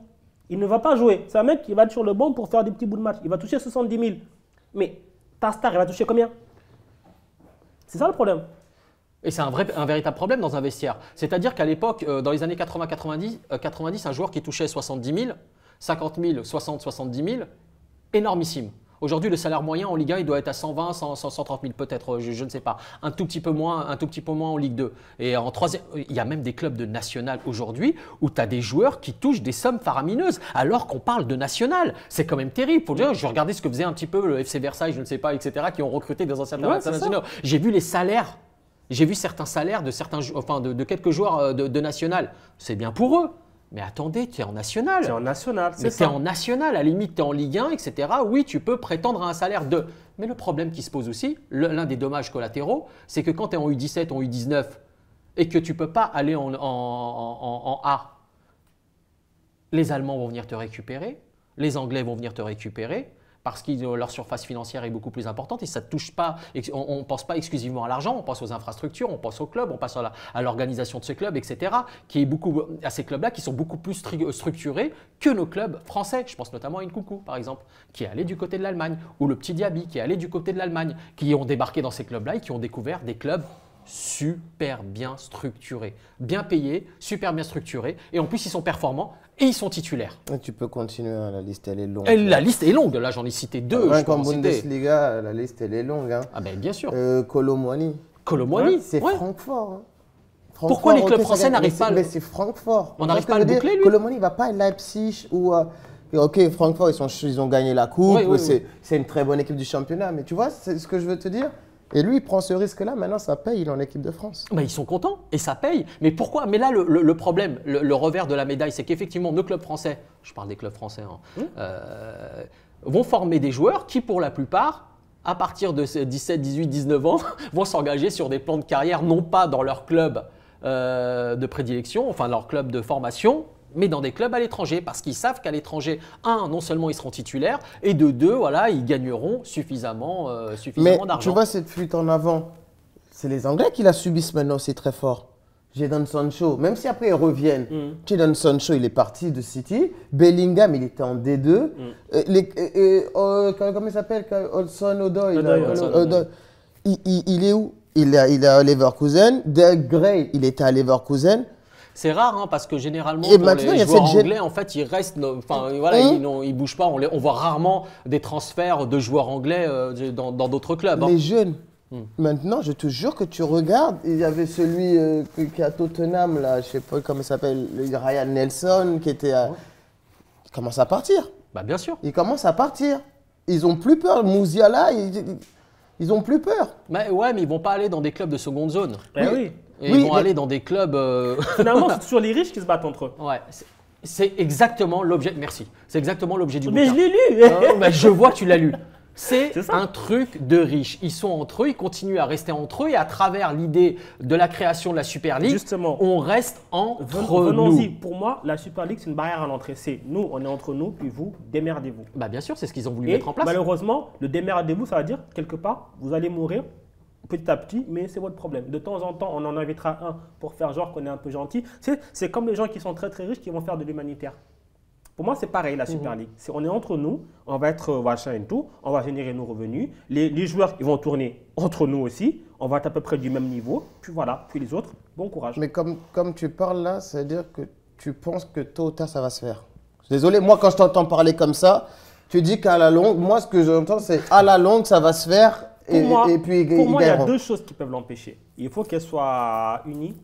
il ne va pas jouer. C'est un mec qui va être sur le banc pour faire des petits bouts de match. Il va toucher 70 000. Mais ta star, il va toucher combien? C'est ça le problème. Et c'est un véritable problème dans un vestiaire. C'est-à-dire qu'à l'époque, dans les années 80-90, un joueur qui touchait 70 000, 50 000, 60, 70 000, énormissime. Aujourd'hui, le salaire moyen en Ligue 1, il doit être à 120, 130 000 peut-être, je ne sais pas. Un tout petit peu moins en Ligue 2. Et en troisième, il y a même des clubs de national aujourd'hui où tu as des joueurs qui touchent des sommes faramineuses alors qu'on parle de national. C'est quand même terrible. Faut dire, je regardais ce que faisait un petit peu le FC Versailles, je ne sais pas, etc., qui ont recruté des anciens Ouais, c'est internationaux. J'ai vu les salaires. J'ai vu certains salaires de quelques joueurs de national. C'est bien pour eux. Mais attendez, tu es en national. C'est en national, Mais c'est tu es ça. en national, à la limite, tu es en Ligue 1, etc. Oui, tu peux prétendre à un salaire de. Mais le problème qui se pose aussi, l'un des dommages collatéraux, c'est que quand tu es en U17, en U19, et que tu ne peux pas aller en A, les Allemands vont venir te récupérer, les Anglais vont venir te récupérer, parce que leur surface financière est beaucoup plus importante et ça ne touche pas, on ne pense pas exclusivement à l'argent, on pense aux infrastructures, on pense au club, on pense à l'organisation de ce club, etc. À ces clubs-là qui sont beaucoup plus structurés que nos clubs français. Je pense notamment à Nkunku, par exemple, qui est allé du côté de l'Allemagne, ou le petit Diaby qui est allé du côté de l'Allemagne, qui ont débarqué dans ces clubs-là et qui ont découvert des clubs super bien structurés, bien payés, super bien structurés, et en plus ils sont performants et ils sont titulaires. Et tu peux continuer, hein, la liste elle est longue. Et la liste est longue, là j'en ai cité deux. Rien je peux qu'en en citer. Bundesliga, la liste elle est longue. Hein. Ah ben bien sûr. Kolo Muani, Colomboigny. C'est ouais. Francfort. Hein. Pourquoi les clubs ok, français n'arrivent pas à Mais c'est Francfort. On n'arrive pas à le boucler, lui. Colomboigny, il ne va pas à Leipzig ou… ok, Francfort, ils ont gagné la coupe. C'est une très bonne équipe du championnat. Mais tu vois, c'est ce que je veux te dire. Et lui, il prend ce risque-là. Maintenant, ça paye. Il est en équipe de France. Ils sont contents et ça paye. Mais pourquoi? Mais là, le problème, le revers de la médaille, c'est qu'effectivement, nos clubs français, je parle des clubs français, vont former des joueurs qui, pour la plupart, à partir de 17, 18, 19 ans, vont s'engager sur des plans de carrière, non pas dans leur club de prédilection, enfin leur club de formation, mais dans des clubs à l'étranger, parce qu'ils savent qu'à l'étranger, non seulement ils seront titulaires, et de deux, voilà, ils gagneront suffisamment d'argent. Mais tu vois, cette fuite en avant, c'est les Anglais qui la subissent maintenant aussi très fort. Jadon Sancho, même si après ils reviennent, Jadon Sancho, il est parti de City, Bellingham, il était en D2, comment il s'appelle, Hudson-Odoi, il est où? Il est à Leverkusen. Del Grey, il était à Leverkusen. C'est rare, parce que généralement, Et pour maintenant, les il y a joueurs cette anglais, en fait, ils restent, ils ne bougent pas. On voit rarement des transferts de joueurs anglais dans d'autres clubs. Les jeunes. Maintenant, je te jure que tu regardes, il y avait celui qui est à Tottenham, là, je ne sais pas comment il s'appelle, Ryan Nelson, qui était à… Il commence à partir. Bien sûr. Il commence à partir. Ils n'ont plus peur. Musiala, ils n'ont plus peur. Mais ils ne vont pas aller dans des clubs de seconde zone. Oui. Et ils vont aller dans des clubs… Finalement, c'est toujours les riches qui se battent entre eux. Ouais, c'est exactement l'objet… Merci. C'est exactement l'objet du Mais bouquin. je l'ai lu. Je vois que tu l'as lu. C'est ça. un truc de riches. Ils sont entre eux, ils continuent à rester entre eux et à travers l'idée de la création de la Super League, Justement, on reste entre venons-y. nous. Pour moi, la Super League, c'est une barrière à l'entrée. C'est nous, on est entre nous, puis vous, démerdez-vous. Bien sûr, c'est ce qu'ils ont voulu Et mettre en place. malheureusement, le démerdez-vous, ça veut dire, quelque part, vous allez mourir petit à petit, mais c'est votre problème. De temps en temps, on en invitera un pour faire genre qu'on est un peu gentil. C'est comme les gens qui sont très très riches qui vont faire de l'humanitaire. Pour moi, c'est pareil, la Super League. On est entre nous, on va être machin et tout, on va générer nos revenus. Les joueurs, ils vont tourner entre nous aussi, on va être à peu près du même niveau. Puis voilà, puis les autres, bon courage. Mais comme tu parles là, ça veut dire que tu penses que tôt ou tard, ça va se faire. Désolé, moi, quand je t'entends parler comme ça, tu dis qu'à la longue, moi, ce que j'entends, c'est à la longue, ça va se faire. Pour moi, il y a gagneront. deux choses qui peuvent l'empêcher. Il faut qu'elle soit unie.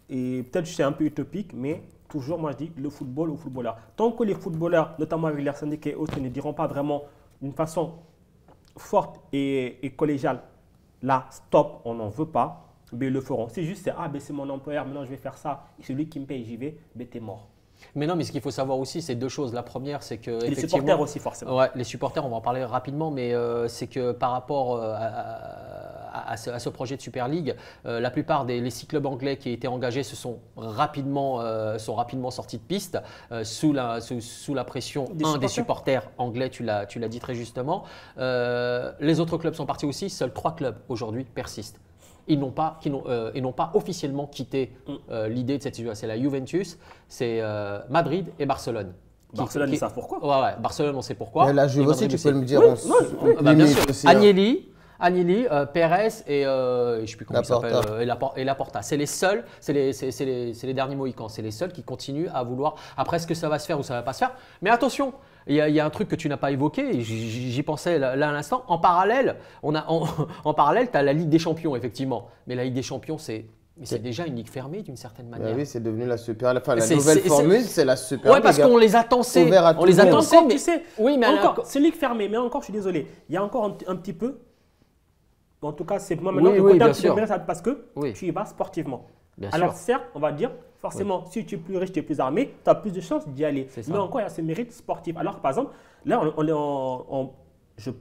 Et peut-être que c'est un peu utopique, mais toujours, moi, je dis le football aux footballeurs. Tant que les footballeurs, notamment avec l'air syndiqué et autres, ne diront pas vraiment d'une façon forte et collégiale, là, stop, on n'en veut pas, mais ils le feront. C'est juste, c'est mon employeur, maintenant je vais faire ça, et celui qui me paye, j'y vais, t'es mort. Mais non, mais ce qu'il faut savoir aussi, c'est deux choses. La première, c'est que… Et les supporters aussi, forcément. Ouais, les supporters, on va en parler rapidement, mais c'est que par rapport à ce projet de Super League, la plupart des 6 clubs anglais qui étaient engagés sont rapidement sortis de piste sous la pression des supporters anglais, tu l'as dit très justement. Les autres clubs sont partis aussi, seuls 3 clubs aujourd'hui persistent. Ils n'ont pas officiellement quitté l'idée de cette situation. C'est la Juventus, c'est Madrid et Barcelone. Barcelone, ils savent pourquoi. Ouais, Barcelone, on sait pourquoi. Mais la Juve aussi, tu peux me dire. Bien sûr. Agnelli, Pérez et je ne sais plus comment il s'appelle, et Laporta. C'est les seuls, c'est les derniers Mohicans. C'est les seuls qui continuent à vouloir. Après, est-ce que ça va se faire ou ça ne va pas se faire? Mais attention, il y a un truc que tu n'as pas évoqué, et j'y pensais là à l'instant. En parallèle, tu as la Ligue des Champions, effectivement. Mais la Ligue des Champions, c'est déjà une ligue fermée d'une certaine manière. Oui, c'est devenu la Super League. Enfin, la nouvelle formule, c'est la Super League. Oui, parce qu'on les attendait. On les attendait, mais… Tu sais, oui, mais encore, c'est ligue fermée, mais encore, je suis désolé. Il y a encore un petit peu… En tout cas, c'est moi maintenant le côté un petit peu parce que tu y vas sportivement. Alors certes, on va dire, forcément, si tu es plus riche, tu es plus armé, tu as plus de chances d'y aller. Mais encore, il y a ce mérite sportif. Alors par exemple, là, on est je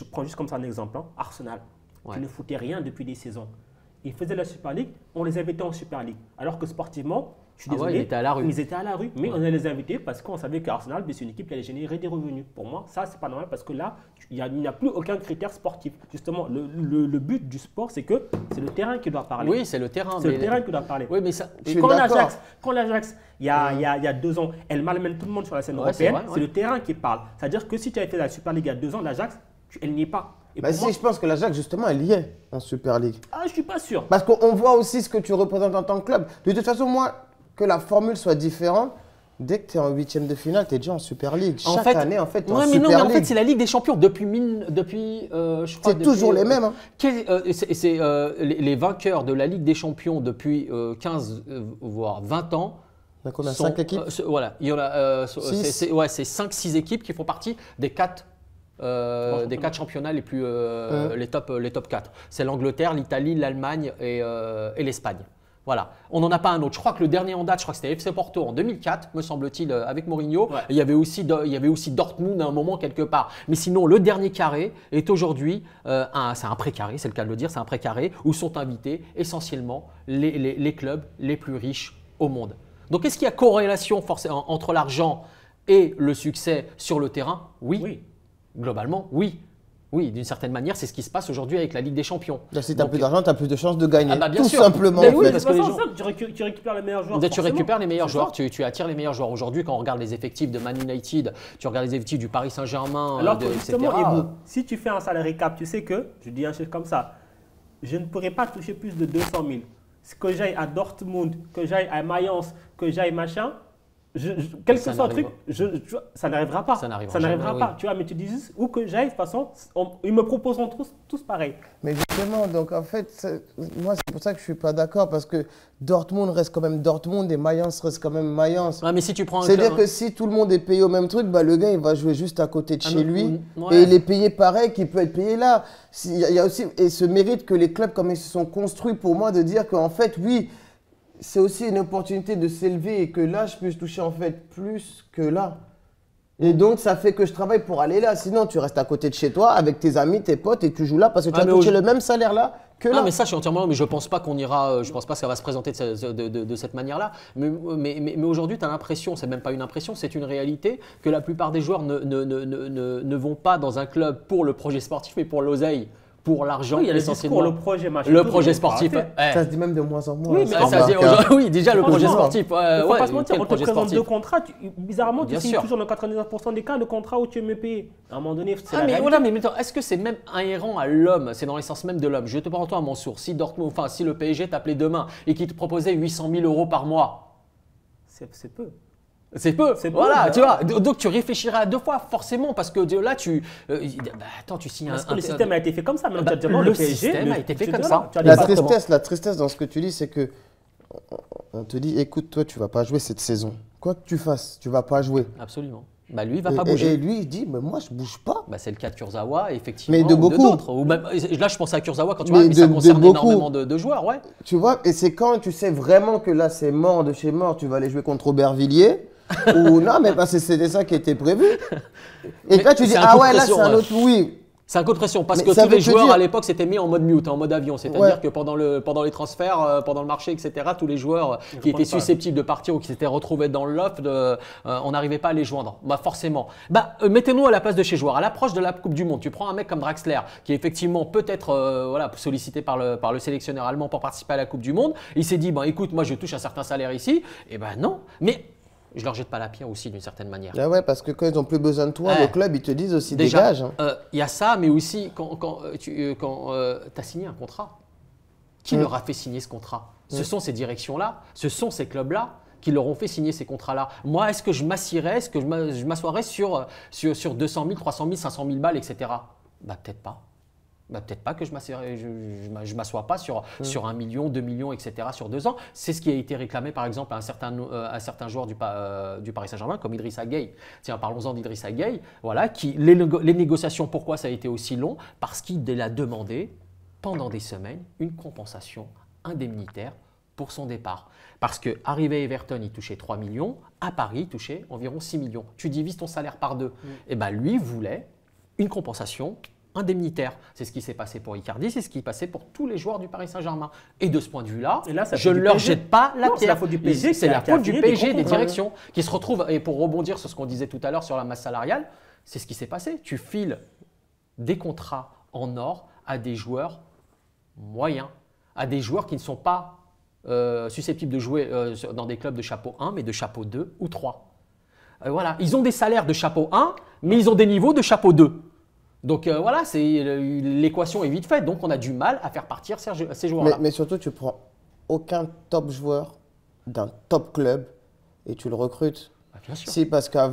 prends juste comme ça un exemple, Arsenal, qui ne foutait rien depuis des saisons. Ils faisaient la Super League, on les invitait en Super League. Alors que sportivement, je suis désolé, ils étaient à la rue. Ils étaient à la rue, mais on allait les inviter parce qu'on savait qu'Arsenal, c'est une équipe qui allait générer des revenus. Pour moi, ça, c'est pas normal parce que là, il n'y a plus aucun critère sportif. Justement, le but du sport, c'est que c'est le terrain qui doit parler. Oui, c'est le terrain. C'est le terrain qui doit parler. Oui, mais ça, quand l'Ajax, il y a 2 ans, elle malmène tout le monde sur la scène européenne, c'est le terrain qui parle. C'est-à-dire que si tu avais fait la Super League il y a 2 ans, l'Ajax, elle n'y est pas. Je pense que l'Ajax, justement, elle y est en Super League. Ah, je ne suis pas sûr. Parce qu'on voit aussi ce que tu représentes en tant que club. De toute façon, moi, que la formule soit différente, dès que tu es en 8e de finale, tu es déjà en Super League. En Chaque fait, année, en fait, tu es ouais, en mais Super non, mais en League. fait, c'est la Ligue des Champions depuis je crois. C'est toujours les mêmes. Hein. C'est les vainqueurs de la Ligue des Champions depuis 15 voire 20 ans. Donc on a 5 équipes. Voilà, il y en a. Six. C'est 5-6 équipes qui font partie des 4 championnats les plus les top 4. C'est l'Angleterre, l'Italie, l'Allemagne et l'Espagne. Voilà, on n'en a pas un autre. Je crois que le dernier en date, je crois que c'était FC Porto en 2004, me semble-t-il, avec Mourinho. Ouais. Il y avait aussi Dortmund à un moment quelque part. Mais sinon, le dernier carré est aujourd'hui, c'est un pré-carré, c'est le cas de le dire, c'est un pré-carré où sont invités essentiellement les clubs les plus riches au monde. Donc, est-ce qu'il y a corrélation forcément entre l'argent et le succès sur le terrain? Oui. Globalement, oui. Oui, d'une certaine manière, c'est ce qui se passe aujourd'hui avec la Ligue des Champions. Là, si tu as plus d'argent, tu as plus de chances de gagner. Ah bah bien tout sûr. simplement. Mais en oui, fait. parce que les gens- tu récupères les meilleurs joueurs. Tu forcément. récupères les meilleurs C'est joueurs, ça. tu attires les meilleurs joueurs. Aujourd'hui, quand on regarde les effectifs de Man United, tu regardes les effectifs du Paris Saint-Germain, Alors etc. justement, Ebou, si tu fais un salarié cap, tu sais que, je dis un chiffre comme ça, je ne pourrais pas toucher plus de 200 000. Que j'aille à Dortmund, que j'aille à Mayence, que j'aille machin, quel que Ça soit le truc, n'arrivera- ça n'arrivera pas. Ça n'arrivera Ça n'arrivera jamais, pas. oui. Tu vois, mais tu dis juste où que j'aille, de toute façon, ils me proposeront tous pareil. Mais justement, donc en fait, moi, c'est pour ça que je ne suis pas d'accord parce que Dortmund reste quand même Dortmund et Mayence reste quand même Mayence. Ouais, mais si tu prends un C'est-à-dire club- que si tout le monde est payé au même truc, bah, le gars, il va jouer juste à côté de Ah, chez mais- lui ouais. et il est payé pareil qu'il peut être payé là. Il y a aussi, et ce mérite que les clubs, comme ils se sont construits pour moi, de dire qu'en fait, oui, c'est aussi une opportunité de s'élever et que là, je puisse toucher en fait plus que là. Et donc, ça fait que je travaille pour aller là. Sinon, tu restes à côté de chez toi avec tes amis, tes potes et tu joues là parce que tu Ah, vas mais toucher le même salaire là que là. Ah, mais ça, je suis entièrement. Mais je pense pas qu'on ira. Je pense pas que ça va se présenter de cette manière-là. Mais aujourd'hui, tu as l'impression, c'est même pas une impression, c'est une réalité que la plupart des joueurs ne vont pas dans un club pour le projet sportif, mais pour l'oseille, pour l'argent. Oui, il y a les essentiellement. discours, le projet, machin. Le tout, projet mais faut sportif. arrêter. Ça se dit même de moins en moins. Oui, hein, mais ça Ça, remarque, c'est hein. aujourd'hui- oui, déjà le projet Franchement, sportif. Il ne faut ouais, pas se mentir, quel on te projet présente sportif. deux contrats. Bizarrement, Bien tu signes sûr. toujours dans 99% des cas le contrat où tu es mieux payé. À un moment donné, c'est Ah, la mais réalité. voilà, mais attends, est-ce que c'est même inhérent à l'homme? C'est dans l'essence même de l'homme. Je te prends toi à Mansour. Si Dortmund, enfin, si le PSG t'appelait demain et qu'il te proposait 800 000 euros par mois, C'est peu. c'est peu. C'est peu, Voilà, bah. tu vois. Donc tu réfléchiras à deux fois forcément parce que là attends, tu signes Parce que le système a été fait comme ça. Maintenant, Bah, tu as demandé le le PSG. système a été fait tu comme dis, ça. voilà, tu as La des Exactement. tristesse dans ce que tu dis, c'est que on te dit, écoute, toi, tu vas pas jouer cette saison. Quoi que tu fasses, tu vas pas jouer. Absolument. Bah lui, il va Et, pas bouger. et lui, il dit, mais moi, je bouge pas. Bah, c'est le cas de Kurzawa, effectivement. Mais de ou beaucoup. d'autres. Ou même, là, je pense à Kurzawa quand tu Mais vois, mais ça de concerne beaucoup. énormément de joueurs, ouais. Tu vois, et c'est quand tu sais vraiment que là, c'est mort de chez mort, tu vas aller jouer contre Aubervilliers. Ou non, mais parce que c'était ça qui était prévu. Et Mais là, tu dis, c'est un ah coup de ouais, là, pression, c'est un ouais. autre, oui. C'est un coup de pression parce Mais que ça tous veut les te joueurs dire- à l'époque s'étaient mis en mode mute, en mode avion. C'est-à-dire Ouais. que pendant les transferts, pendant le marché, etc., tous les joueurs qui étaient pense pas. susceptibles de partir ou qui s'étaient retrouvés dans le loft, on n'arrivait pas à les joindre. Bah forcément. Bah mettez-nous à la place de ces joueurs. À l'approche de la Coupe du Monde, tu prends un mec comme Draxler qui est effectivement peut-être voilà, sollicité par le sélectionneur allemand pour participer à la Coupe du Monde. Il s'est dit, bah, écoute, moi je touche un certain salaire ici. Et ben non. Mais je leur jette pas la pierre aussi d'une certaine manière. Ah ouais, parce que quand ils n'ont plus besoin de toi, Ouais. le club, ils te disent aussi, Déjà, dégage. Hein. il y a ça, mais aussi quand tu as signé un contrat, qui leur a fait signer ce contrat? Ce sont ces directions-là, ce sont ces clubs-là qui leur ont fait signer ces contrats-là. Moi, est-ce que je m'assierais, est-ce que je m'assoirais sur 200 000, 300 000, 500 000 balles, etc. Bah peut-être pas. Bah, peut-être pas que je ne m'assois pas sur 1 million, 2 millions, etc. sur 2 ans. C'est ce qui a été réclamé par exemple à un certain joueur du Paris Saint-Germain comme Idrissa Gueye. Tiens, parlons-en d'Idrissa Gueye. Voilà, les négociations, pourquoi ça a été aussi long? Parce qu'il a demandé pendant des semaines une compensation indemnitaire pour son départ. Parce qu'arrivé à Everton, il touchait 3 millions. À Paris, il touchait environ 6 millions. Tu divises ton salaire par 2. Et ben lui voulait une compensation indemnitaire. C'est ce qui s'est passé pour Icardi, c'est ce qui est passé pour tous les joueurs du Paris Saint-Germain. Et de ce point de vue-là, Et là, ça je fait ne du leur PSG. jette pas la Non, c'est pierre. la faute du PSG C'est qui la a faute du signé des PSG, des contrats. directions, qui se retrouvent, et pour rebondir sur ce qu'on disait tout à l'heure sur la masse salariale, c'est ce qui s'est passé. Tu files des contrats en or à des joueurs moyens, à des joueurs qui ne sont pas susceptibles de jouer dans des clubs de chapeau 1, mais de chapeau 2 ou 3. Voilà, ils ont des salaires de chapeau 1, mais ils ont des niveaux de chapeau 2. Donc voilà, l'équation est vite faite. Donc on a du mal à faire partir ces joueurs-là. Mais surtout, tu prends aucun top joueur d'un top club et tu le recrutes. Bien sûr. Si, parce qu'à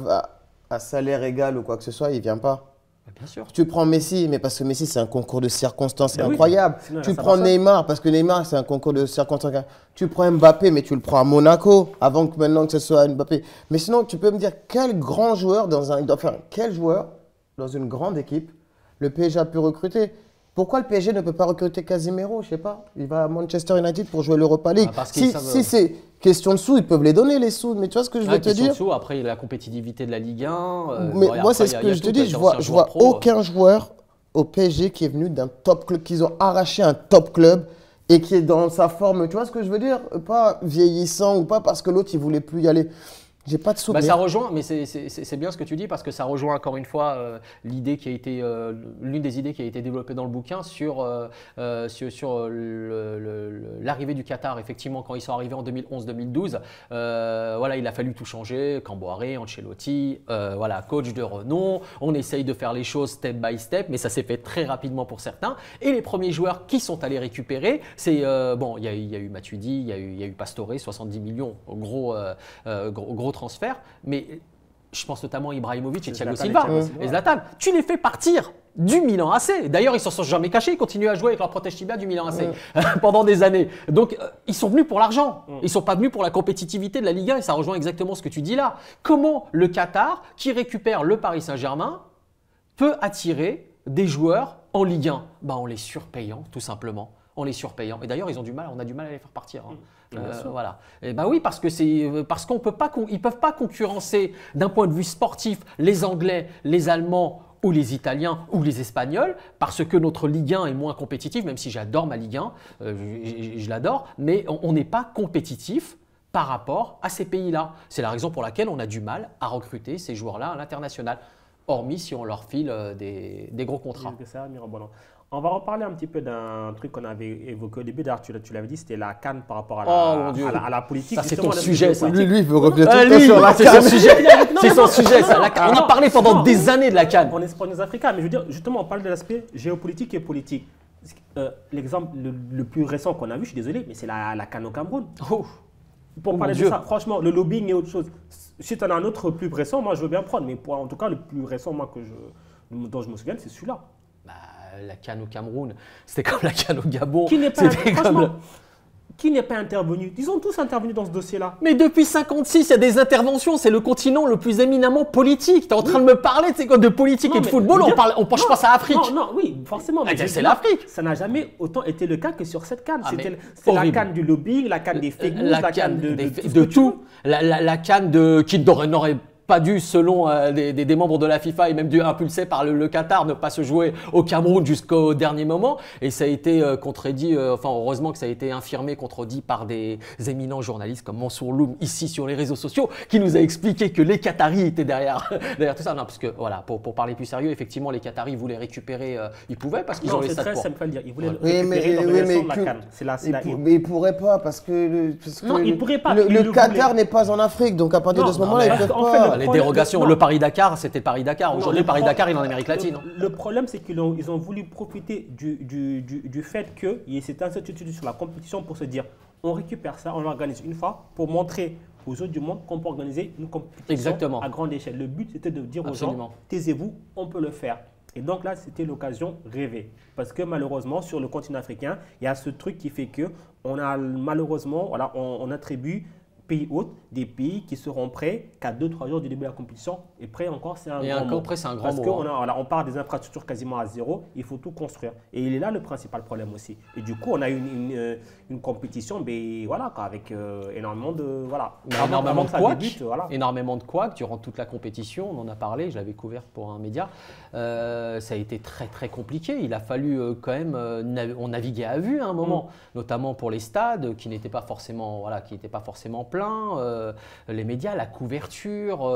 salaire égal ou quoi que ce soit, il ne vient pas. Bien sûr. Tu prends Messi, mais parce que Messi, c'est un concours de circonstances Ben oui. incroyable. Sinon, Tu ça prends va Neymar, parce que Neymar, c'est un concours de circonstances incroyable. Tu prends Mbappé, mais tu le prends à Monaco, avant que maintenant que ce soit Mbappé. Mais sinon, tu peux me dire quel grand joueur quel joueur dans une grande équipe le PSG a pu recruter? Pourquoi le PSG ne peut pas recruter Casemiro? Je sais pas. Il va à Manchester United pour jouer l'Europa League. Parce qu'ils savent- Si c'est question de sous, ils peuvent les donner, les sous. Mais tu vois ce que je veux te dire? Après, il y a la compétitivité de la Ligue 1. Mais bon, et moi, c'est après, ce il y que a je te tout, dis. t'as Je aussi vois, un je joueur vois pro. aucun joueur au PSG qui est venu d'un top club, qu'ils ont arraché un top club et qui est dans sa forme. Tu vois ce que je veux dire? Pas vieillissant ou pas parce que l'autre, il voulait plus y aller. J'ai pas de Bah, souvenir. ça rejoint, mais c'est bien ce que tu dis parce que ça rejoint encore une fois l'idée qui a été l'une des idées qui a été développée dans le bouquin sur l'arrivée du Qatar. Effectivement, quand ils sont arrivés en 2011-2012, voilà, il a fallu tout changer. Camboire, Ancelotti, voilà, coach de renom. On essaye de faire les choses step by step, mais ça s'est fait très rapidement pour certains. Et les premiers joueurs qui sont allés récupérer, c'est bon, il y a eu Matuidi, il y a eu Pastore, 70 millions, gros transfert, mais je pense notamment à Ibrahimovic et Thiago Silva et Zlatan. Tu les fais partir du Milan AC. D'ailleurs, ils ne s'en sont jamais cachés. Ils continuent à jouer avec leur protège tibia du Milan AC pendant des années. Donc, ils sont venus pour l'argent. Ils ne sont pas venus pour la compétitivité de la Ligue 1 et ça rejoint exactement ce que tu dis là. Comment le Qatar, qui récupère le Paris Saint-Germain, peut attirer des joueurs en Ligue 1 en les surpayant, tout simplement. En les surpayant. Et d'ailleurs, on a du mal à les faire partir. Voilà. Et oui, parce qu'on peut pas, ils peuvent pas concurrencer d'un point de vue sportif les Anglais, les Allemands ou les Italiens ou les Espagnols, parce que notre Ligue 1 est moins compétitive, même si j'adore ma Ligue 1, je l'adore, mais on n'est pas compétitif par rapport à ces pays-là. C'est la raison pour laquelle on a du mal à recruter ces joueurs-là à l'international, hormis si on leur file des gros contrats. On va reparler un petit peu d'un truc qu'on avait évoqué au début. D'ailleurs, tu l'avais dit, c'était la CAN par rapport à la politique. Ça, c'est ton sujet, ça. Lui, il veut revenir tout le temps Lui, sur la c'est CAN. son sujet. C'est son sujet, ça. On a parlé pendant des années de la CAN. On est pour les Africains, mais je veux dire, justement, on parle de l'aspect géopolitique et politique. L'exemple le plus récent qu'on a vu, je suis désolé, mais c'est la CAN au Cameroun. Pour parler de ça, franchement, le lobbying et autre chose. Si tu en as un autre plus récent, moi, je veux bien prendre. Mais en tout cas, le plus récent, moi, dont je me souviens, c'est celui-là. La CAN au Cameroun, c'était comme la CAN au Gabon. Qui n'est pas intervenu? Ils ont tous intervenu dans ce dossier-là. Mais depuis 1956, il y a des interventions. C'est le continent le plus éminemment politique. Tu es en train de me parler de politique et de football. On penche pas à Afrique. Oui, forcément. C'est l'Afrique. Ça n'a jamais autant été le cas que sur cette CAN. C'est la CAN du lobbying, la CAN des fake news, la CAN de tout. La CAN qui n'aurait pas dû, selon des membres de la FIFA et même impulsé par le Qatar, ne pas se jouer au Cameroun jusqu'au dernier moment. Et ça a été contredit, heureusement que ça a été infirmé, contredit par des éminents journalistes comme Mansour Loum, ici sur les réseaux sociaux, qui nous a expliqué que les Qataris étaient derrière tout ça. Non, parce que voilà, pour parler plus sérieux, effectivement, les Qataris voulaient récupérer, ils pouvaient parce qu'ils ont les stades pour. C'est très simple à le dire. Ils voulaient récupérer l'organisation de la CAN. Mais ils ne pourraient pas parce que ils pourraient pas. Le Qatar n'est pas en Afrique, donc à partir de ce moment-là, ils ne peuvent pas. Les dérogations, le Paris-Dakar, c'était Paris-Dakar. Aujourd'hui, Paris-Dakar, il est en Amérique latine. Le problème, c'est qu'ils ont voulu profiter du fait qu'il y ait cette incertitude sur la compétition pour se dire on récupère ça, on l'organise une fois pour montrer aux autres du monde qu'on peut organiser une compétition à grande échelle. Le but, c'était de dire aux gens taisez-vous, on peut le faire. Et donc là, c'était l'occasion rêvée. Parce que malheureusement, sur le continent africain, il y a ce truc qui fait qu'on a malheureusement, on attribue pays hôtes, des pays qui seront prêts qu'à 2-3 jours du début de la compétition. Et prêt encore, c'est un grand mot. Parce qu'on part des infrastructures quasiment à zéro, il faut tout construire. Et il est là le principal problème aussi. Et du coup, on a une compétition avec énormément de… Énormément de couacs durant toute la compétition. On en a parlé, je l'avais couvert pour un média. Ça a été très très compliqué. Il a fallu quand même, on naviguait à vue à un moment, notamment pour les stades qui n'étaient pas forcément plein, les médias, la couverture,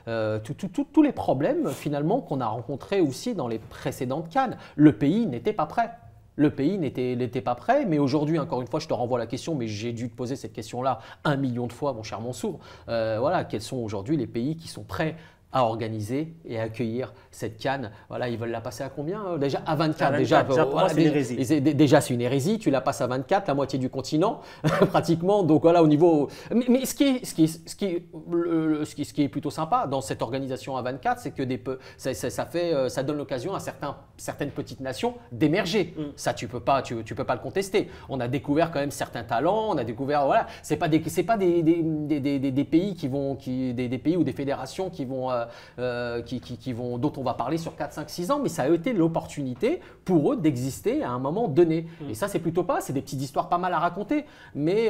tous les problèmes finalement qu'on a rencontrés aussi dans les précédentes CAN. Le pays n'était pas prêt. Le pays n'était pas prêt, mais aujourd'hui, encore une fois, je te renvoie la question, mais j'ai dû te poser cette question-là 1 million de fois, mon cher Mansour. Quels sont aujourd'hui les pays qui sont prêts à organiser et à accueillir cette CAN. Voilà, ils veulent la passer à combien déjà? À 24. À 24, déjà, pour moi, c'est une hérésie. Déjà, c'est une hérésie. Tu la passes à 24, la moitié du continent, pratiquement. Donc voilà, au niveau. Mais ce qui est plutôt sympa dans cette organisation à 24, c'est que ça donne l'occasion à certaines petites nations d'émerger. Ça, tu peux pas le contester. On a découvert quand même certains talents. On a découvert, voilà, c'est pas des pays des pays ou des fédérations dont on va parler sur 4, 5, 6 ans, mais ça a été l'opportunité pour eux d'exister à un moment donné. Et ça, c'est plutôt pas, c'est des petites histoires pas mal à raconter, mais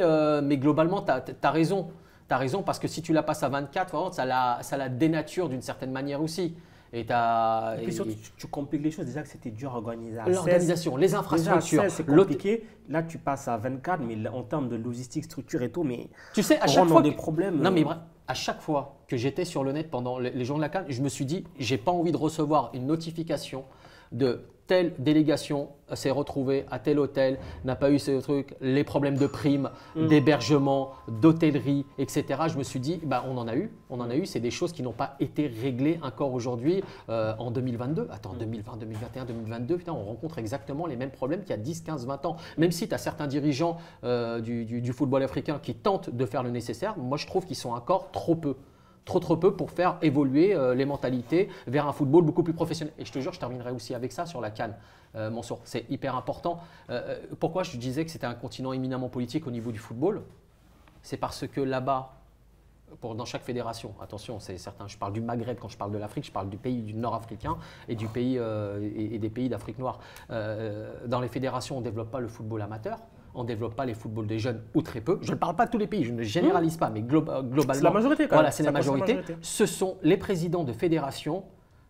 globalement, tu as raison. Tu as raison parce que si tu la passes à 24, vraiment, ça la dénature d'une certaine manière aussi. Et puis surtout, tu compliques les choses. Déjà que c'était dur à organiser. L'organisation, les infrastructures. C'est compliqué. Là, tu passes à 24, mais en termes de logistique, structure et tout, mais tu sais, à chaque fois des problèmes. Non, mais à chaque fois que j'étais sur le net pendant les jours de la CAN, je me suis dit, j'ai pas envie de recevoir une notification de telle délégation s'est retrouvée à tel hôtel, n'a pas eu ce truc, les problèmes de primes, d'hébergement, d'hôtellerie, etc. Je me suis dit, bah, on en a eu, c'est des choses qui n'ont pas été réglées encore aujourd'hui en 2022. Attends, 2020, 2021, 2022, putain, on rencontre exactement les mêmes problèmes qu'il y a 10, 15, 20 ans. Même si tu as certains dirigeants du football africain qui tentent de faire le nécessaire, moi je trouve qu'ils sont encore trop peu. Trop peu pour faire évoluer les mentalités vers un football beaucoup plus professionnel. Et je te jure, je terminerai aussi avec ça sur la CAN, Mansour. C'est hyper important. Pourquoi je disais que c'était un continent éminemment politique au niveau du football? C'est parce que là-bas, dans chaque fédération, attention, c'est certain, je parle du Maghreb quand je parle de l'Afrique, je parle du pays du nord africain et des pays d'Afrique noire. Dans les fédérations, on ne développe pas le football amateur. On ne développe pas les footballs des jeunes ou très peu. Je ne parle pas de tous les pays, je ne généralise pas, mais globalement. C'est la majorité quand même. Voilà, c'est la majorité. Ce sont les présidents de fédérations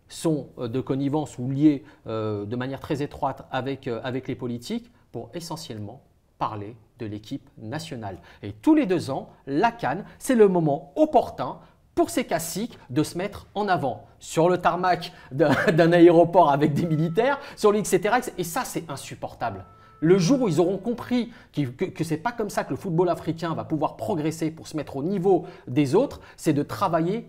sont de connivence ou liés de manière très étroite avec les politiques pour essentiellement parler de l'équipe nationale. Et tous les 2 ans, la CAN, c'est le moment opportun pour ces caciques de se mettre en avant sur le tarmac d'un aéroport avec des militaires, sur etc. Et ça, c'est insupportable. Le jour où ils auront compris que ce n'est pas comme ça que le football africain va pouvoir progresser pour se mettre au niveau des autres, c'est de travailler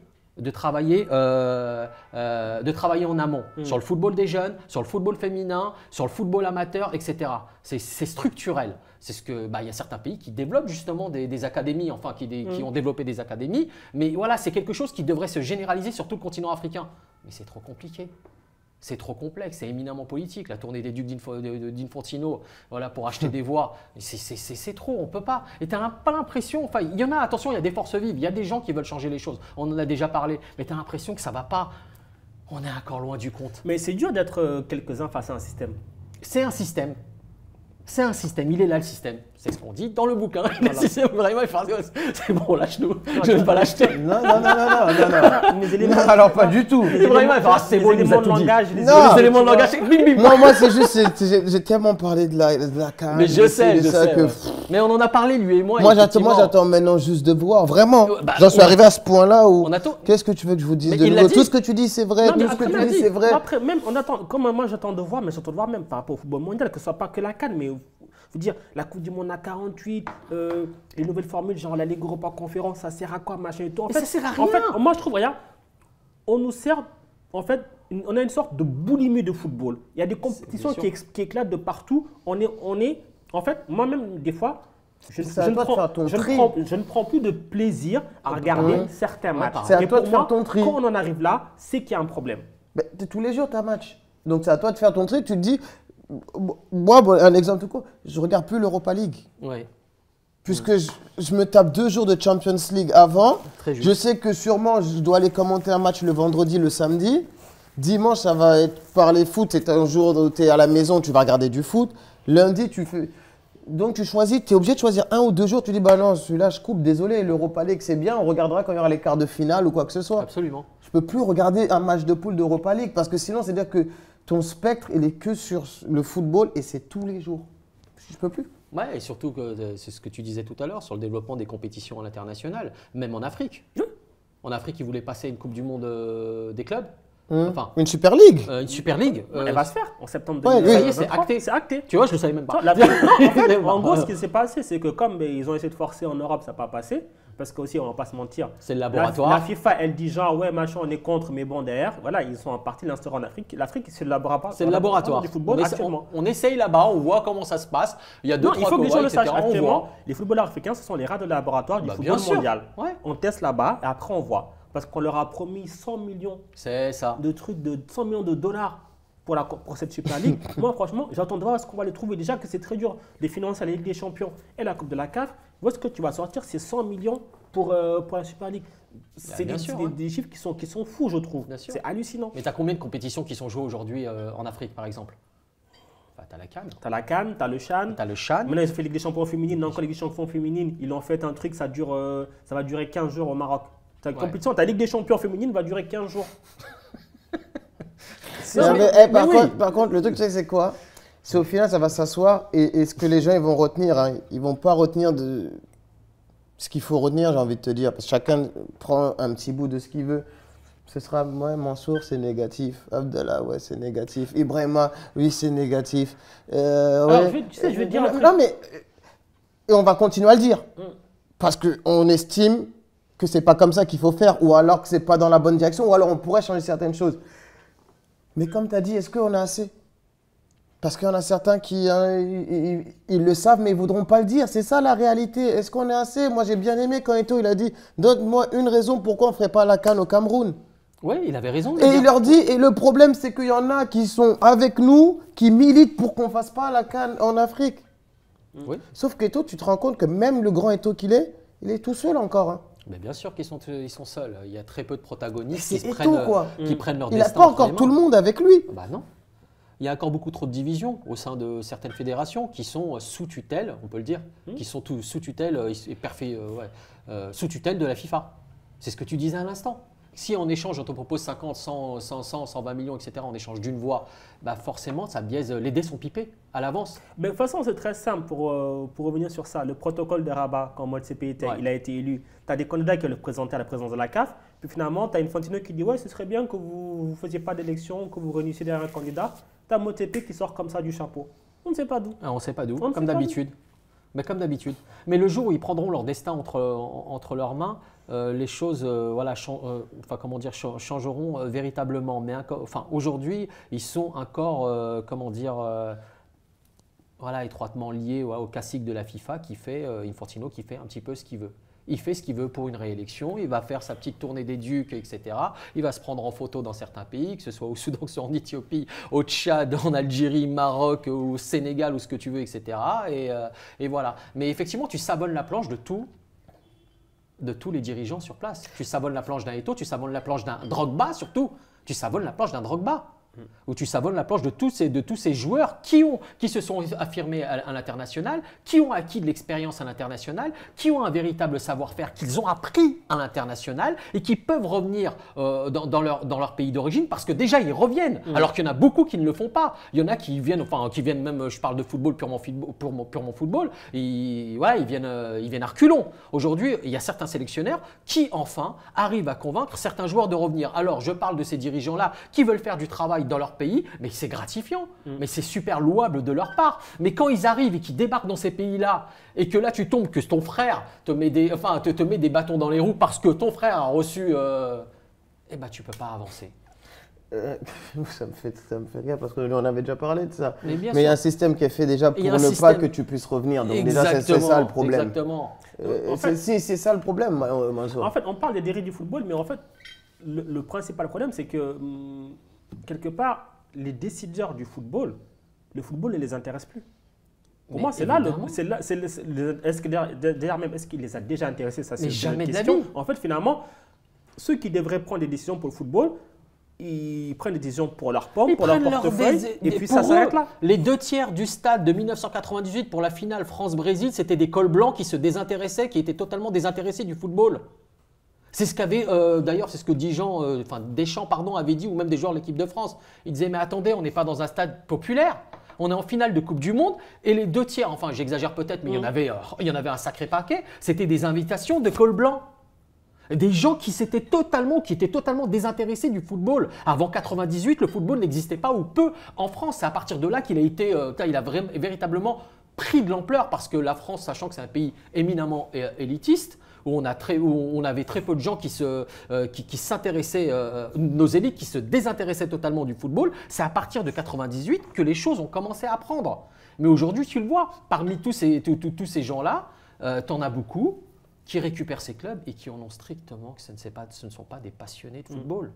en amont sur le football des jeunes, sur le football féminin, sur le football amateur, etc. C'est structurel. C'est ce que il y a certains pays qui développent justement des académies, enfin qui ont développé des académies. Mais voilà, c'est quelque chose qui devrait se généraliser sur tout le continent africain. Mais c'est trop compliqué. C'est trop complexe, c'est éminemment politique. La tournée des Ducs d'Infantino, voilà, pour acheter des voix, c'est trop, on ne peut pas. Et tu n'as pas l'impression, enfin, il y en a, attention, il y a des forces vives, il y a des gens qui veulent changer les choses. On en a déjà parlé, mais tu as l'impression que ça ne va pas. On est encore loin du compte. Mais c'est dur d'être quelques-uns face à un système. C'est un système. C'est un système, il est là le système. C'est ce qu'on dit dans le bouquin. Voilà. Le système, vraiment, c'est bon, lâche-nous. Je ne vais pas l'acheter. Non. Alors pas du tout. C'est vraiment, c'est bon, les éléments de langage. Les éléments de langage, non, moi c'est juste, j'ai tellement parlé de la CAN. Mais je sais. Ouais. Mais on en a parlé, lui et moi. Moi j'attends maintenant juste de voir, vraiment. J'en suis arrivé à ce point-là où, qu'est-ce que tu veux que je vous dise de nouveau? Tout ce que tu dis, c'est vrai. Tout ce que tu dis, c'est vrai. Après, même, on attend, comme moi j'attends de voir, mais surtout de voir même par rapport au football mondial, que ce soit pas que la CAN, mais vous dire, la Coupe du Monde à 48, les nouvelles formules, genre la Ligue Europa Conférence, ça sert à quoi, machin et tout. En fait, ça sert à rien. En fait, moi je trouve, regarde, on nous sert, en fait, on a une sorte de boulimie de football. Il y a des compétitions qui éclatent de partout. On est, en fait, moi-même, des fois, je ne prends plus de plaisir à regarder certains matchs. C'est à toi de faire ton tri. Quand on en arrive là, c'est qu'il y a un problème. Mais tous les jours, tu as un match. Donc c'est à toi de faire ton tri. Tu te dis, moi, un exemple tout court, je ne regarde plus l'Europa League. Oui. Puisque je me tape 2 jours de Champions League avant. Je sais que sûrement, je dois aller commenter un match le vendredi, le samedi. Dimanche, ça va être parler foot. C'est un jour où tu es à la maison, tu vas regarder du foot. Lundi, tu fais… Donc, tu choisis, tu es obligé de choisir 1 ou 2 jours. Tu dis, bah non, celui-là, je coupe, désolé, l'Europa League, c'est bien. On regardera quand il y aura les quarts de finale ou quoi que ce soit. Absolument. Je ne peux plus regarder un match de poule d'Europa League parce que sinon, c'est-à-dire que ton spectre, il est que sur le football et c'est tous les jours. Je ne peux plus. Ouais, et surtout que c'est ce que tu disais tout à l'heure sur le développement des compétitions à l'international, même en Afrique. En Afrique, ils voulaient passer une Coupe du Monde des clubs. Enfin, une Super League. Une Super League. Elle va se faire en septembre 2023. Ça y est, c'est acté. C'est acté. Tu vois, je ne le savais même pas. En gros, ce qui s'est passé, c'est que comme ils ont essayé de forcer en Europe, ça n'a pas passé. parce qu'aussi, on ne va pas se mentir. C'est le laboratoire. La FIFA, elle dit genre, ouais, machin, on est contre, mais bon, derrière, voilà, ils sont en partie l'instaurer en Afrique. L'Afrique, c'est le laboratoire. C'est le laboratoire Du football actuellement. On essaye là-bas, on voit comment ça se passe. Il y a deux, Non, trois il faut que les gens le etc., sachent. on Actuellement, voit. les footballeurs africains, ce sont les rats de laboratoire du Bah, football bien sûr. mondial. Ouais. On teste là-bas et après, on voit. Parce qu'on leur a promis 100 millions C'est ça. de trucs, de 100 millions de dollars pour cette Super League. Moi, franchement, j'attends de voir ce qu'on va les trouver. Déjà que c'est très dur de financer la Ligue des Champions et la Coupe de la CAF. Où est-ce que tu vas sortir ces 100 millions pour la Super League? C'est bien sûr, hein. des chiffres qui sont fous, je trouve. Bien sûr. C'est hallucinant. Mais tu as combien de compétitions qui sont jouées aujourd'hui en Afrique, par exemple? Enfin, tu as la CAN, Tu as la CAN, tu as le CHAN. tu as le CHAN. Maintenant, ils ont fait Ligue des Champions féminines. Dans la Ligue des Champions féminines, ils ont fait un truc, ça va durer 15 jours au Maroc. Ta compétition, ta Ligue des Champions féminine va durer 15 jours. Par contre, le truc, tu sais, c'est quoi? C'est au final, ça va s'asseoir et ce que les gens ils vont retenir, hein, ils vont pas retenir de ce qu'il faut retenir, j'ai envie de te dire, parce que chacun prend un petit bout de ce qu'il veut. Ce sera, moi, Mansour, c'est négatif. Abdallah, ouais, c'est négatif. Ibrahima, oui, c'est négatif. Alors, je vais te dire un truc. Non, mais et on va continuer à le dire. Parce qu'on estime que c'est pas comme ça qu'il faut faire, ou alors que c'est pas dans la bonne direction, ou alors on pourrait changer certaines choses. Mais comme tu as dit, est-ce qu'on a assez? Parce qu'il y en a certains qui ils le savent, mais ils ne voudront pas le dire. C'est ça la réalité. Est-ce qu'on est assez? Moi, j'ai bien aimé quand Eto'o il a dit « Donne-moi une raison pourquoi on ne ferait pas la CAN au Cameroun. » Oui, il avait raison. Et il leur dit, et le problème, c'est qu'il y en a qui sont avec nous, qui militent pour qu'on ne fasse pas la CAN en Afrique. Oui. Sauf qu'Eto'o, tu te rends compte que même le grand Eto'o qu'il est, il est tout seul encore. Hein. Mais bien sûr qu'ils sont seuls. Il y a très peu de protagonistes C'est qui Eto'o, quoi. prennent leur Il n'a destin. pas entre encore les tout le mains. monde avec lui. Bah non. Il y a encore beaucoup trop de divisions au sein de certaines fédérations qui sont sous tutelle, on peut le dire, qui sont sous tutelle, sous tutelle de la FIFA. C'est ce que tu disais à l'instant. Si en échange, on te propose 50, 100, 120 millions, etc., en échange d'une voix, bah forcément, ça biaise. Les dés sont pipés à l'avance. Mais de toute façon, c'est très simple pour revenir sur ça. Le protocole de Rabat, quand Motsepe il a été élu, tu as des candidats qui le présentaient à la présidence de la CAF. Puis finalement, tu as Infantino qui dit « Ouais, ce serait bien que vous ne faisiez pas d'élection, que vous réunissiez derrière un candidat. » Tu as Motsepe qui sort comme ça du chapeau. On ne sait pas d'où. On ne sait pas d'où, On ne comme sait pas d'habitude. Mais comme d'habitude. Mais le jour où ils prendront leur destin entre leurs mains, les choses changeront véritablement. Mais aujourd'hui, ils sont encore étroitement liés au cacique de la FIFA qui fait Infantino, qui fait un petit peu ce qu'il veut. Il fait ce qu'il veut pour une réélection, il va faire sa petite tournée des ducs, etc. Il va se prendre en photo dans certains pays, que ce soit au Soudan, que ce soit en Éthiopie, au Tchad, en Algérie, Maroc, au Sénégal, ou ce que tu veux, etc. Et voilà. Mais effectivement, tu sabonnes la planche de tous les dirigeants sur place. Tu sabonnes la planche d'un Eto'o, tu sabonnes la planche d'un Drogba surtout. Tu sabonnes la planche d'un Drogba. Où tu savonnes la planche de tous ces joueurs qui se sont affirmés à l'international, qui ont acquis de l'expérience à l'international, qui ont un véritable savoir-faire qu'ils ont appris à l'international et qui peuvent revenir dans leur pays d'origine parce que déjà ils reviennent, alors qu'il y en a beaucoup qui ne le font pas. Il y en a qui viennent même, je parle de football purement football, ils viennent à reculons. Aujourd'hui, il y a certains sélectionneurs qui enfin arrivent à convaincre certains joueurs de revenir. Alors je parle de ces dirigeants-là qui veulent faire du travail dans leur pays, mais c'est gratifiant, mais c'est super louable de leur part. Mais quand ils arrivent et qu'ils débarquent dans ces pays-là, et que là tu tombes, que ton frère te met des bâtons dans les roues parce que ton frère a reçu, tu peux pas avancer. Ça me fait rire parce qu'on avait déjà parlé de ça. Mais il y a un système qui est fait déjà pour ne pas que tu puisses revenir. Donc déjà, c'est ça le problème. Exactement. C'est ça le problème, Mansour. En fait, on parle des dérives du football, mais en fait, le principal problème, c'est que quelque part, les décideurs du football, le football ne les intéresse plus. Pour moi, est-ce qu'il les a déjà intéressés? Ça, c'est jamais une de la question. vie. En fait, finalement, ceux qui devraient prendre des décisions pour le football, ils prennent des décisions pour leur pomme, pour leur portefeuille, et puis ça s'arrête là. Les 2/3 du stade de 1998 pour la finale France-Brésil, c'était des cols blancs qui se désintéressaient, qui étaient totalement désintéressés du football. C'est ce qu'avait, d'ailleurs, c'est ce que Deschamps avait dit, ou même des joueurs de l'équipe de France. Ils disaient, mais attendez, on n'est pas dans un stade populaire. On est en finale de Coupe du Monde et les 2/3, enfin j'exagère peut-être, mais il y en avait un sacré paquet, c'était des invitations de cols blancs. Des gens qui étaient totalement désintéressés du football. Avant 98, le football n'existait pas ou peu en France. C'est à partir de là qu'il a véritablement pris de l'ampleur parce que la France, sachant que c'est un pays éminemment élitiste, où on avait très peu de gens qui s'intéressaient, nos élites qui se désintéressaient totalement du football, c'est à partir de 98 que les choses ont commencé à prendre. Mais aujourd'hui, tu le vois, parmi tous ces gens-là, tu en as beaucoup qui récupèrent ces clubs et qui en ont strictement que ce ne sont pas des passionnés de football.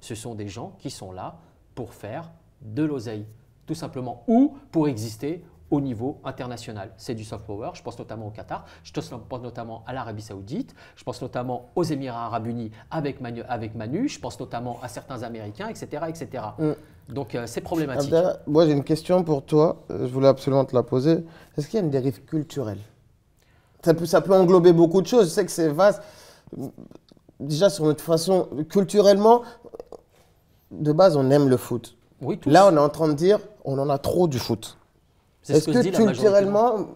Ce sont des gens qui sont là pour faire de l'oseille, tout simplement, ou pour exister au niveau international. C'est du soft power, je pense notamment au Qatar, je pense notamment à l'Arabie Saoudite, je pense notamment aux Émirats Arabes Unis avec Manu, je pense notamment à certains Américains, etc. etc. Donc c'est problématique. Abdallah, moi j'ai une question pour toi, je voulais absolument te la poser. Est-ce qu'il y a une dérive culturelle ? Ça peut englober beaucoup de choses, je sais que c'est vaste. Déjà sur notre façon, culturellement, de base on aime le foot. Oui, tous. Là on est en train de dire on en a trop du foot. Est-ce que culturellement,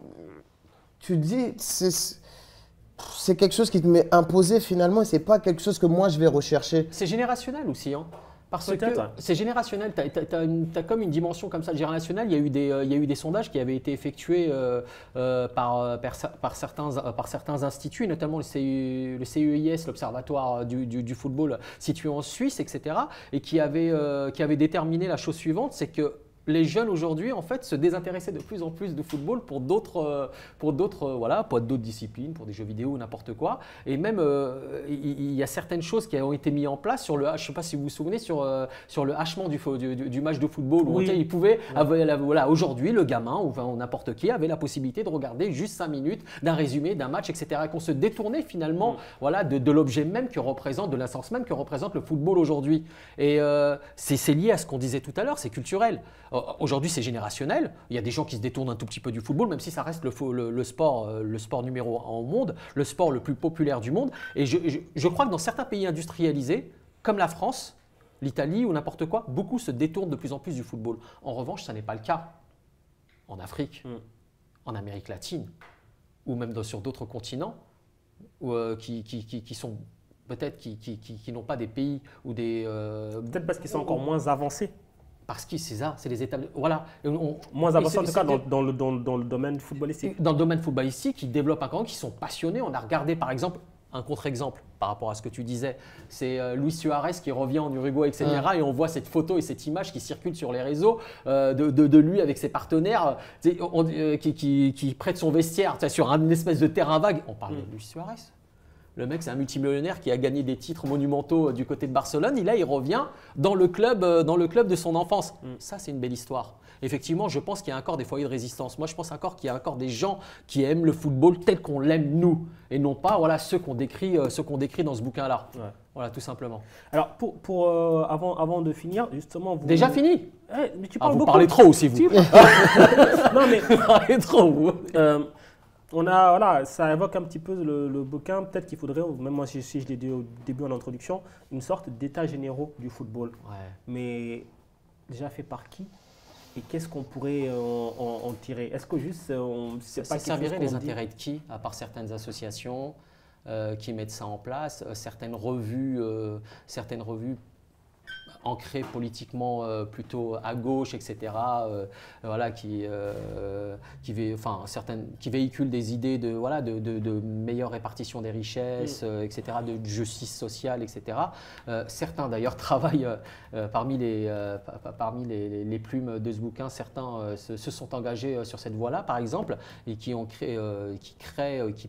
tu dis, c'est quelque chose qui te m'est imposé finalement et ce n'est pas quelque chose que moi je vais rechercher? C'est générationnel aussi, hein. Parce que c'est générationnel, tu as comme une dimension comme ça générationnelle. Il y a eu des sondages qui avaient été effectués par certains instituts, notamment le CEIS, l'Observatoire du football situé en Suisse, etc. et qui avaient déterminé la chose suivante, c'est que les jeunes aujourd'hui, en fait, se désintéressaient de plus en plus du football pour d'autres disciplines, pour des jeux vidéo ou n'importe quoi. Et même, il y a certaines choses qui ont été mises en place sur le, je ne sais pas si vous vous souvenez, sur le hachement du match de football. Où il pouvait, aujourd'hui, le gamin ou n'importe qui avait la possibilité de regarder juste 5 minutes d'un résumé d'un match, etc. Et qu'on se détournait finalement de l'objet même que représente, de l'essence même que représente le football aujourd'hui. Et c'est lié à ce qu'on disait tout à l'heure, c'est culturel. Aujourd'hui, c'est générationnel. Il y a des gens qui se détournent un tout petit peu du football, même si ça reste le sport numéro 1 au monde, le sport le plus populaire du monde. Et je crois que dans certains pays industrialisés, comme la France, l'Italie ou n'importe quoi, beaucoup se détournent de plus en plus du football. En revanche, ça n'est pas le cas en Afrique, en Amérique latine, ou même sur d'autres continents qui sont peut-être qui n'ont pas des pays ou des… peut-être parce qu'ils sont encore moins avancés. Parce que c'est ça, c'est les étapes. Voilà. Moins avancés en tout cas dans le domaine footballistique. Dans le domaine footballistique, ils développent un camp qui sont passionnés. On a regardé par exemple un contre-exemple par rapport à ce que tu disais. C'est Luis Suarez qui revient en Uruguay, etc. Et on voit cette photo et cette image qui circule sur les réseaux de lui avec ses partenaires qui prête son vestiaire sur une espèce de terrain vague. On parle de Luis Suarez. Le mec, c'est un multimillionnaire qui a gagné des titres monumentaux du côté de Barcelone. Et là, il revient dans le club de son enfance. Ça, c'est une belle histoire. Effectivement, je pense qu'il y a encore des foyers de résistance. Moi, je pense encore qu'il y a encore des gens qui aiment le football tel qu'on l'aime nous. Et non pas ceux qu'on décrit dans ce bouquin-là. Ouais. Voilà, tout simplement. Alors, avant de finir, justement… Déjà fini mais tu parles vous beaucoup. Parlez trop aussi, vous. Non, mais… Vous parlez trop, vous. Ça évoque un petit peu le bouquin. Peut-être qu'il faudrait, même moi si je l'ai dit au début en introduction, une sorte d'état généraux du football. Ouais. Mais déjà fait par qui? Et qu'est-ce qu'on pourrait en tirer? Est-ce que juste ça servirait les intérêts de qui? À part certaines associations qui mettent ça en place, certaines revues ancrées politiquement plutôt à gauche, etc. Qui véhiculent des idées de meilleure répartition des richesses, etc., de justice sociale, etc. Certains d'ailleurs travaillent parmi les plumes de ce bouquin. Certains se sont engagés sur cette voie-là, par exemple, et qui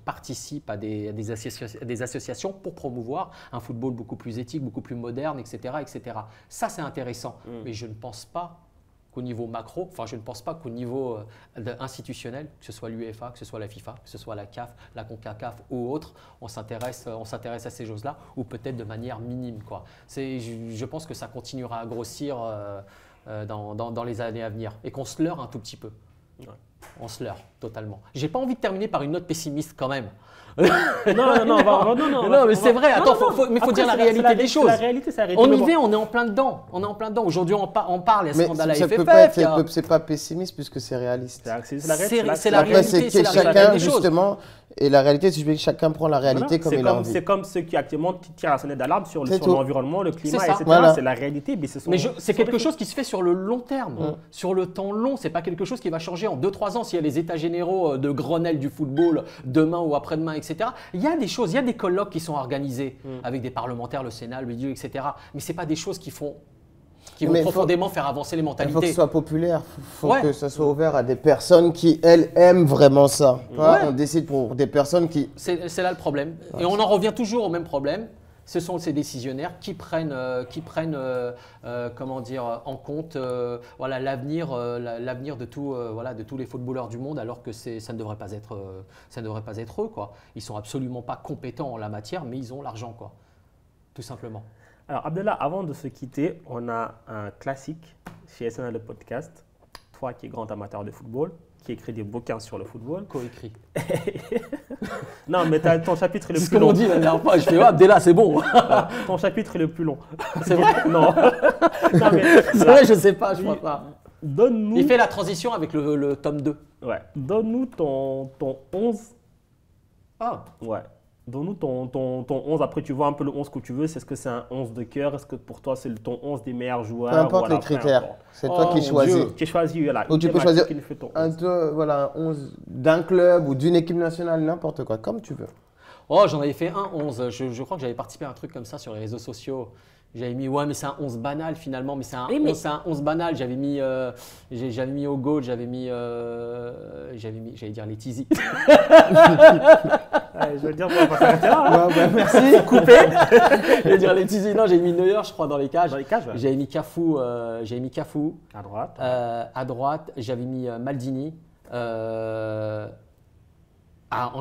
participent à des associations pour promouvoir un football beaucoup plus éthique, beaucoup plus moderne, etc., etc. Ça, c'est intéressant, mais je ne pense pas qu'au niveau macro, je ne pense pas qu'au niveau institutionnel, que ce soit l'UEFA, que ce soit la FIFA, que ce soit la CAF, la CONCACAF ou autre, on s'intéresse à ces choses-là, ou peut-être de manière minime, quoi. Je pense que ça continuera à grossir dans les années à venir et qu'on se leurre un tout petit peu. Ouais. On se leurre totalement. J'ai pas envie de terminer par une note pessimiste quand même. Non, mais c'est vrai. Attends, il faut dire la réalité des choses. On y va, on est en plein dedans. Aujourd'hui, on parle, il y a ce scandale à FFF. C'est pas pessimiste puisque c'est réaliste. C'est la réalité des choses. Justement, Et la réalité, si je veux que chacun prend la réalité Voilà. comme il a envie. C'est comme ceux qui actuellement tirent la sonnette d'alarme sur C'est tout. l'environnement, le climat, C'est ça. etc. Voilà. C'est la réalité. Mais C'est quelque chose qui se fait sur le long terme, sur le temps long. C'est pas quelque chose qui va changer en 2-3 ans. S'il y a les états généraux de Grenelle du football demain ou après-demain, etc. Il y a des choses, il y a des colloques qui sont organisés avec des parlementaires, le Sénat, le BDU, etc. Mais c'est pas des choses qui vont Mais profondément faire avancer les Il faut que mentalités. ce soit populaire, il faut Ouais. que ça soit ouvert à des personnes qui, elles, aiment vraiment ça. Tu vois, Ouais. on décide pour des personnes qui… C'est là le problème. Et on en revient toujours au même problème. Ce sont ces décisionnaires qui prennent comment dire, en compte voilà, l'avenir de tous les footballeurs du monde, alors que ça ne devrait pas être eux, quoi. Ils sont absolument pas compétents en la matière, mais ils ont l'argent, quoi. Tout simplement. Alors, Abdallah, avant de se quitter, on a un classique chez SNL le podcast. Toi qui es grand amateur de football, qui écrit des bouquins sur le football. Coécrit. Non, mais ton chapitre est le C'est ce plus qu'on long. dit la dernière fois. Je fais Abdallah, c'est bon. Ton chapitre est le plus long. C'est vrai. Non. Non, mais C'est vrai, je sais pas, je crois pas. donne-nous. Il fait la transition avec le tome 2. Ouais. Donne-nous ton 11. Ah. Ouais. Donne-nous ton 11. Après, tu vois un peu le 11 que tu veux. Est-ce que c'est un 11 de cœur? Est-ce que pour toi, c'est ton 11 des meilleurs joueurs? Peu importe Voilà, les critères, importe. c'est toi Oh, qui mon choisis. Dieu. Tu choisis, voilà. Ou une tu peux thématique choisir qui nous fait ton 11. Voilà, un 11 d'un club ou d'une équipe nationale, n'importe quoi, comme tu veux. Oh, j'en avais fait un 11. Je crois que j'avais participé à un truc comme ça sur les réseaux sociaux. J'avais mis, ouais, mais c'est un 11 banal finalement, mais c'est un, Oui, mais- 11, c'est un 11 banal. J'avais mis au goal, j'allais dire les Tizi. Ouais, je veux dire, on va s'arrêter là. Hein. Ouais, bah, merci. J'allais dire les Tizi. Non, j'ai mis Neuer, je crois, dans les cages. Dans les cages, ouais. J'avais mis Cafu. À droite. À droite, j'avais mis Maldini en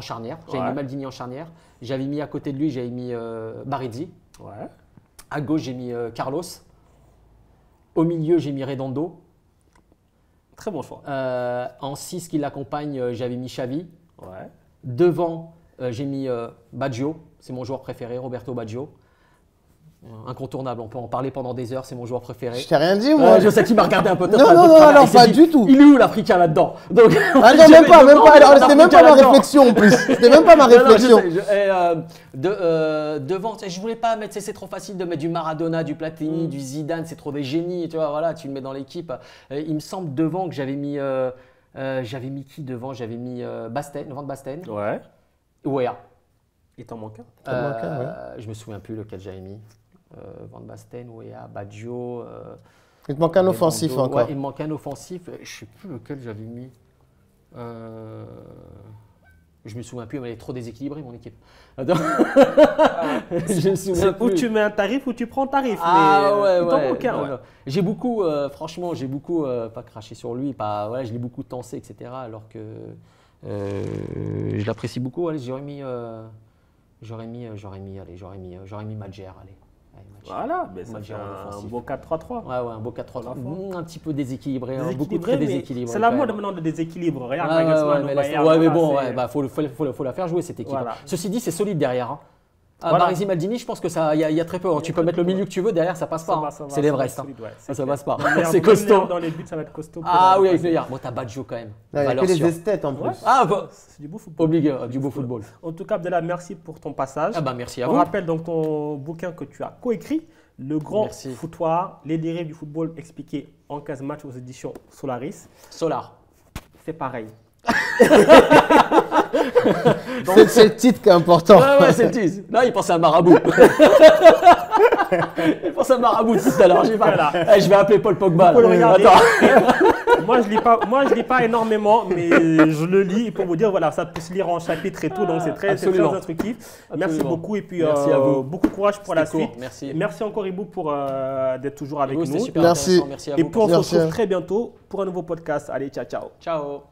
charnière. J'avais Ouais. mis Maldini en charnière. J'avais mis à côté de lui, j'avais mis Baresi. Ouais. À gauche, j'ai mis Carlos. Au milieu, j'ai mis Redondo. Très bon choix. En 6 qui l'accompagne, j'avais mis Xavi. Ouais. Devant, j'ai mis Baggio. C'est mon joueur préféré, Roberto Baggio. Incontournable, on peut en parler pendant des heures, c'est mon joueur préféré. Je t'ai rien dit, moi. Je sais qu'il m'a regardé un peu. Non, alors pas du tout. Il est où l'Africain là-dedans? Donc, Ah non, même pas. Alors, c'était même pas ma réflexion en plus. C'était même pas ma réflexion. Devant, je voulais pas mettre, c'est trop facile de mettre du Maradona, du Platini, du Zidane, c'est trop des génies, tu vois, voilà, tu le mets dans l'équipe. Il me semble devant que j'avais mis qui devant? J'avais mis Basten, Van Basten, Ouais. Wea. Il t'en manque un. T'en manque un, ouais. Je me souviens plus lequel j'avais mis. Van Basten, Wea, Baggio. Il te manque un offensif Redondo. encore. Ouais, il me manque un offensif. Je sais plus lequel j'avais mis. Je me souviens plus, mais elle est trop déséquilibrée mon équipe. Attends. Je me souviens Ou plus. tu mets un tarif ou tu prends un tarif. Ah mais, ouais, il t'en ouais. manque un, Non, ouais. non. J'ai beaucoup, franchement, pas craché sur lui, voilà, je l'ai beaucoup tensé, etc. Alors que je l'apprécie beaucoup. Allez, j'aurais mis Madjer, allez. Madjer. Voilà, mais ça Madjer fait en un offensif. beau 4-3-3. Ouais, un beau 4-3-3. Un petit peu déséquilibré, hein, beaucoup Déséquilibré, très mais déséquilibré. c'est la quand mode même. maintenant de déséquilibre. Regarde, Ouais, Nagelsmann, mais Bayern, ouais, mais voilà, bon, c'est- faut la faire jouer cette équipe. Voilà. Ceci dit, c'est solide derrière. Hein. Voilà. Baresi, Maldini, je pense que ça, il y a très peu. Hein. Tu peux mettre le milieu que tu veux derrière, ça passe Ça pas. va, hein. ça va, C'est ça l'Everest. va Hein. solide, ouais, Ça clair. passe pas. Même C'est Neuer, costaud. Dans les buts, ça va être costaud. Ah pour- oui, avec Neuer. Bon, t'as Baggio quand même. Il n'y a Valeur que des sûre. esthètes en plus. Ouais. Ah, bah, C'est du beau football. obligé, du beau football. En tout cas, Abdallah, merci pour ton passage. Ah bah merci à On vous. rappelle donc ton bouquin que tu as coécrit, Le Grand Merci. Foutoir, les dérives du football expliquées en 15 matchs aux éditions Solaris. Solar. C'est pareil. C'est le titre qui est important. Ouais, c'est le tease. Là, il pensait à Marabout. Il pense à Marabout tout à l'heure. Voilà. Je vais appeler Paul Pogba. Faut le regarder. Attends. Moi, je lis pas énormément, mais je le lis. Et pour vous dire, voilà, ça peut se lire en chapitre et tout, donc c'est très Absolument. instructif. Merci Absolument. beaucoup et puis Merci à vous. beaucoup de courage pour la C'était court, suite. merci. Merci encore Ibou pour d'être toujours avec Hugo, c'était nous. super Merci. intéressant. Merci à Et vous. puis on se Merci. retrouve très bientôt pour un nouveau podcast. Allez, ciao, ciao. Ciao.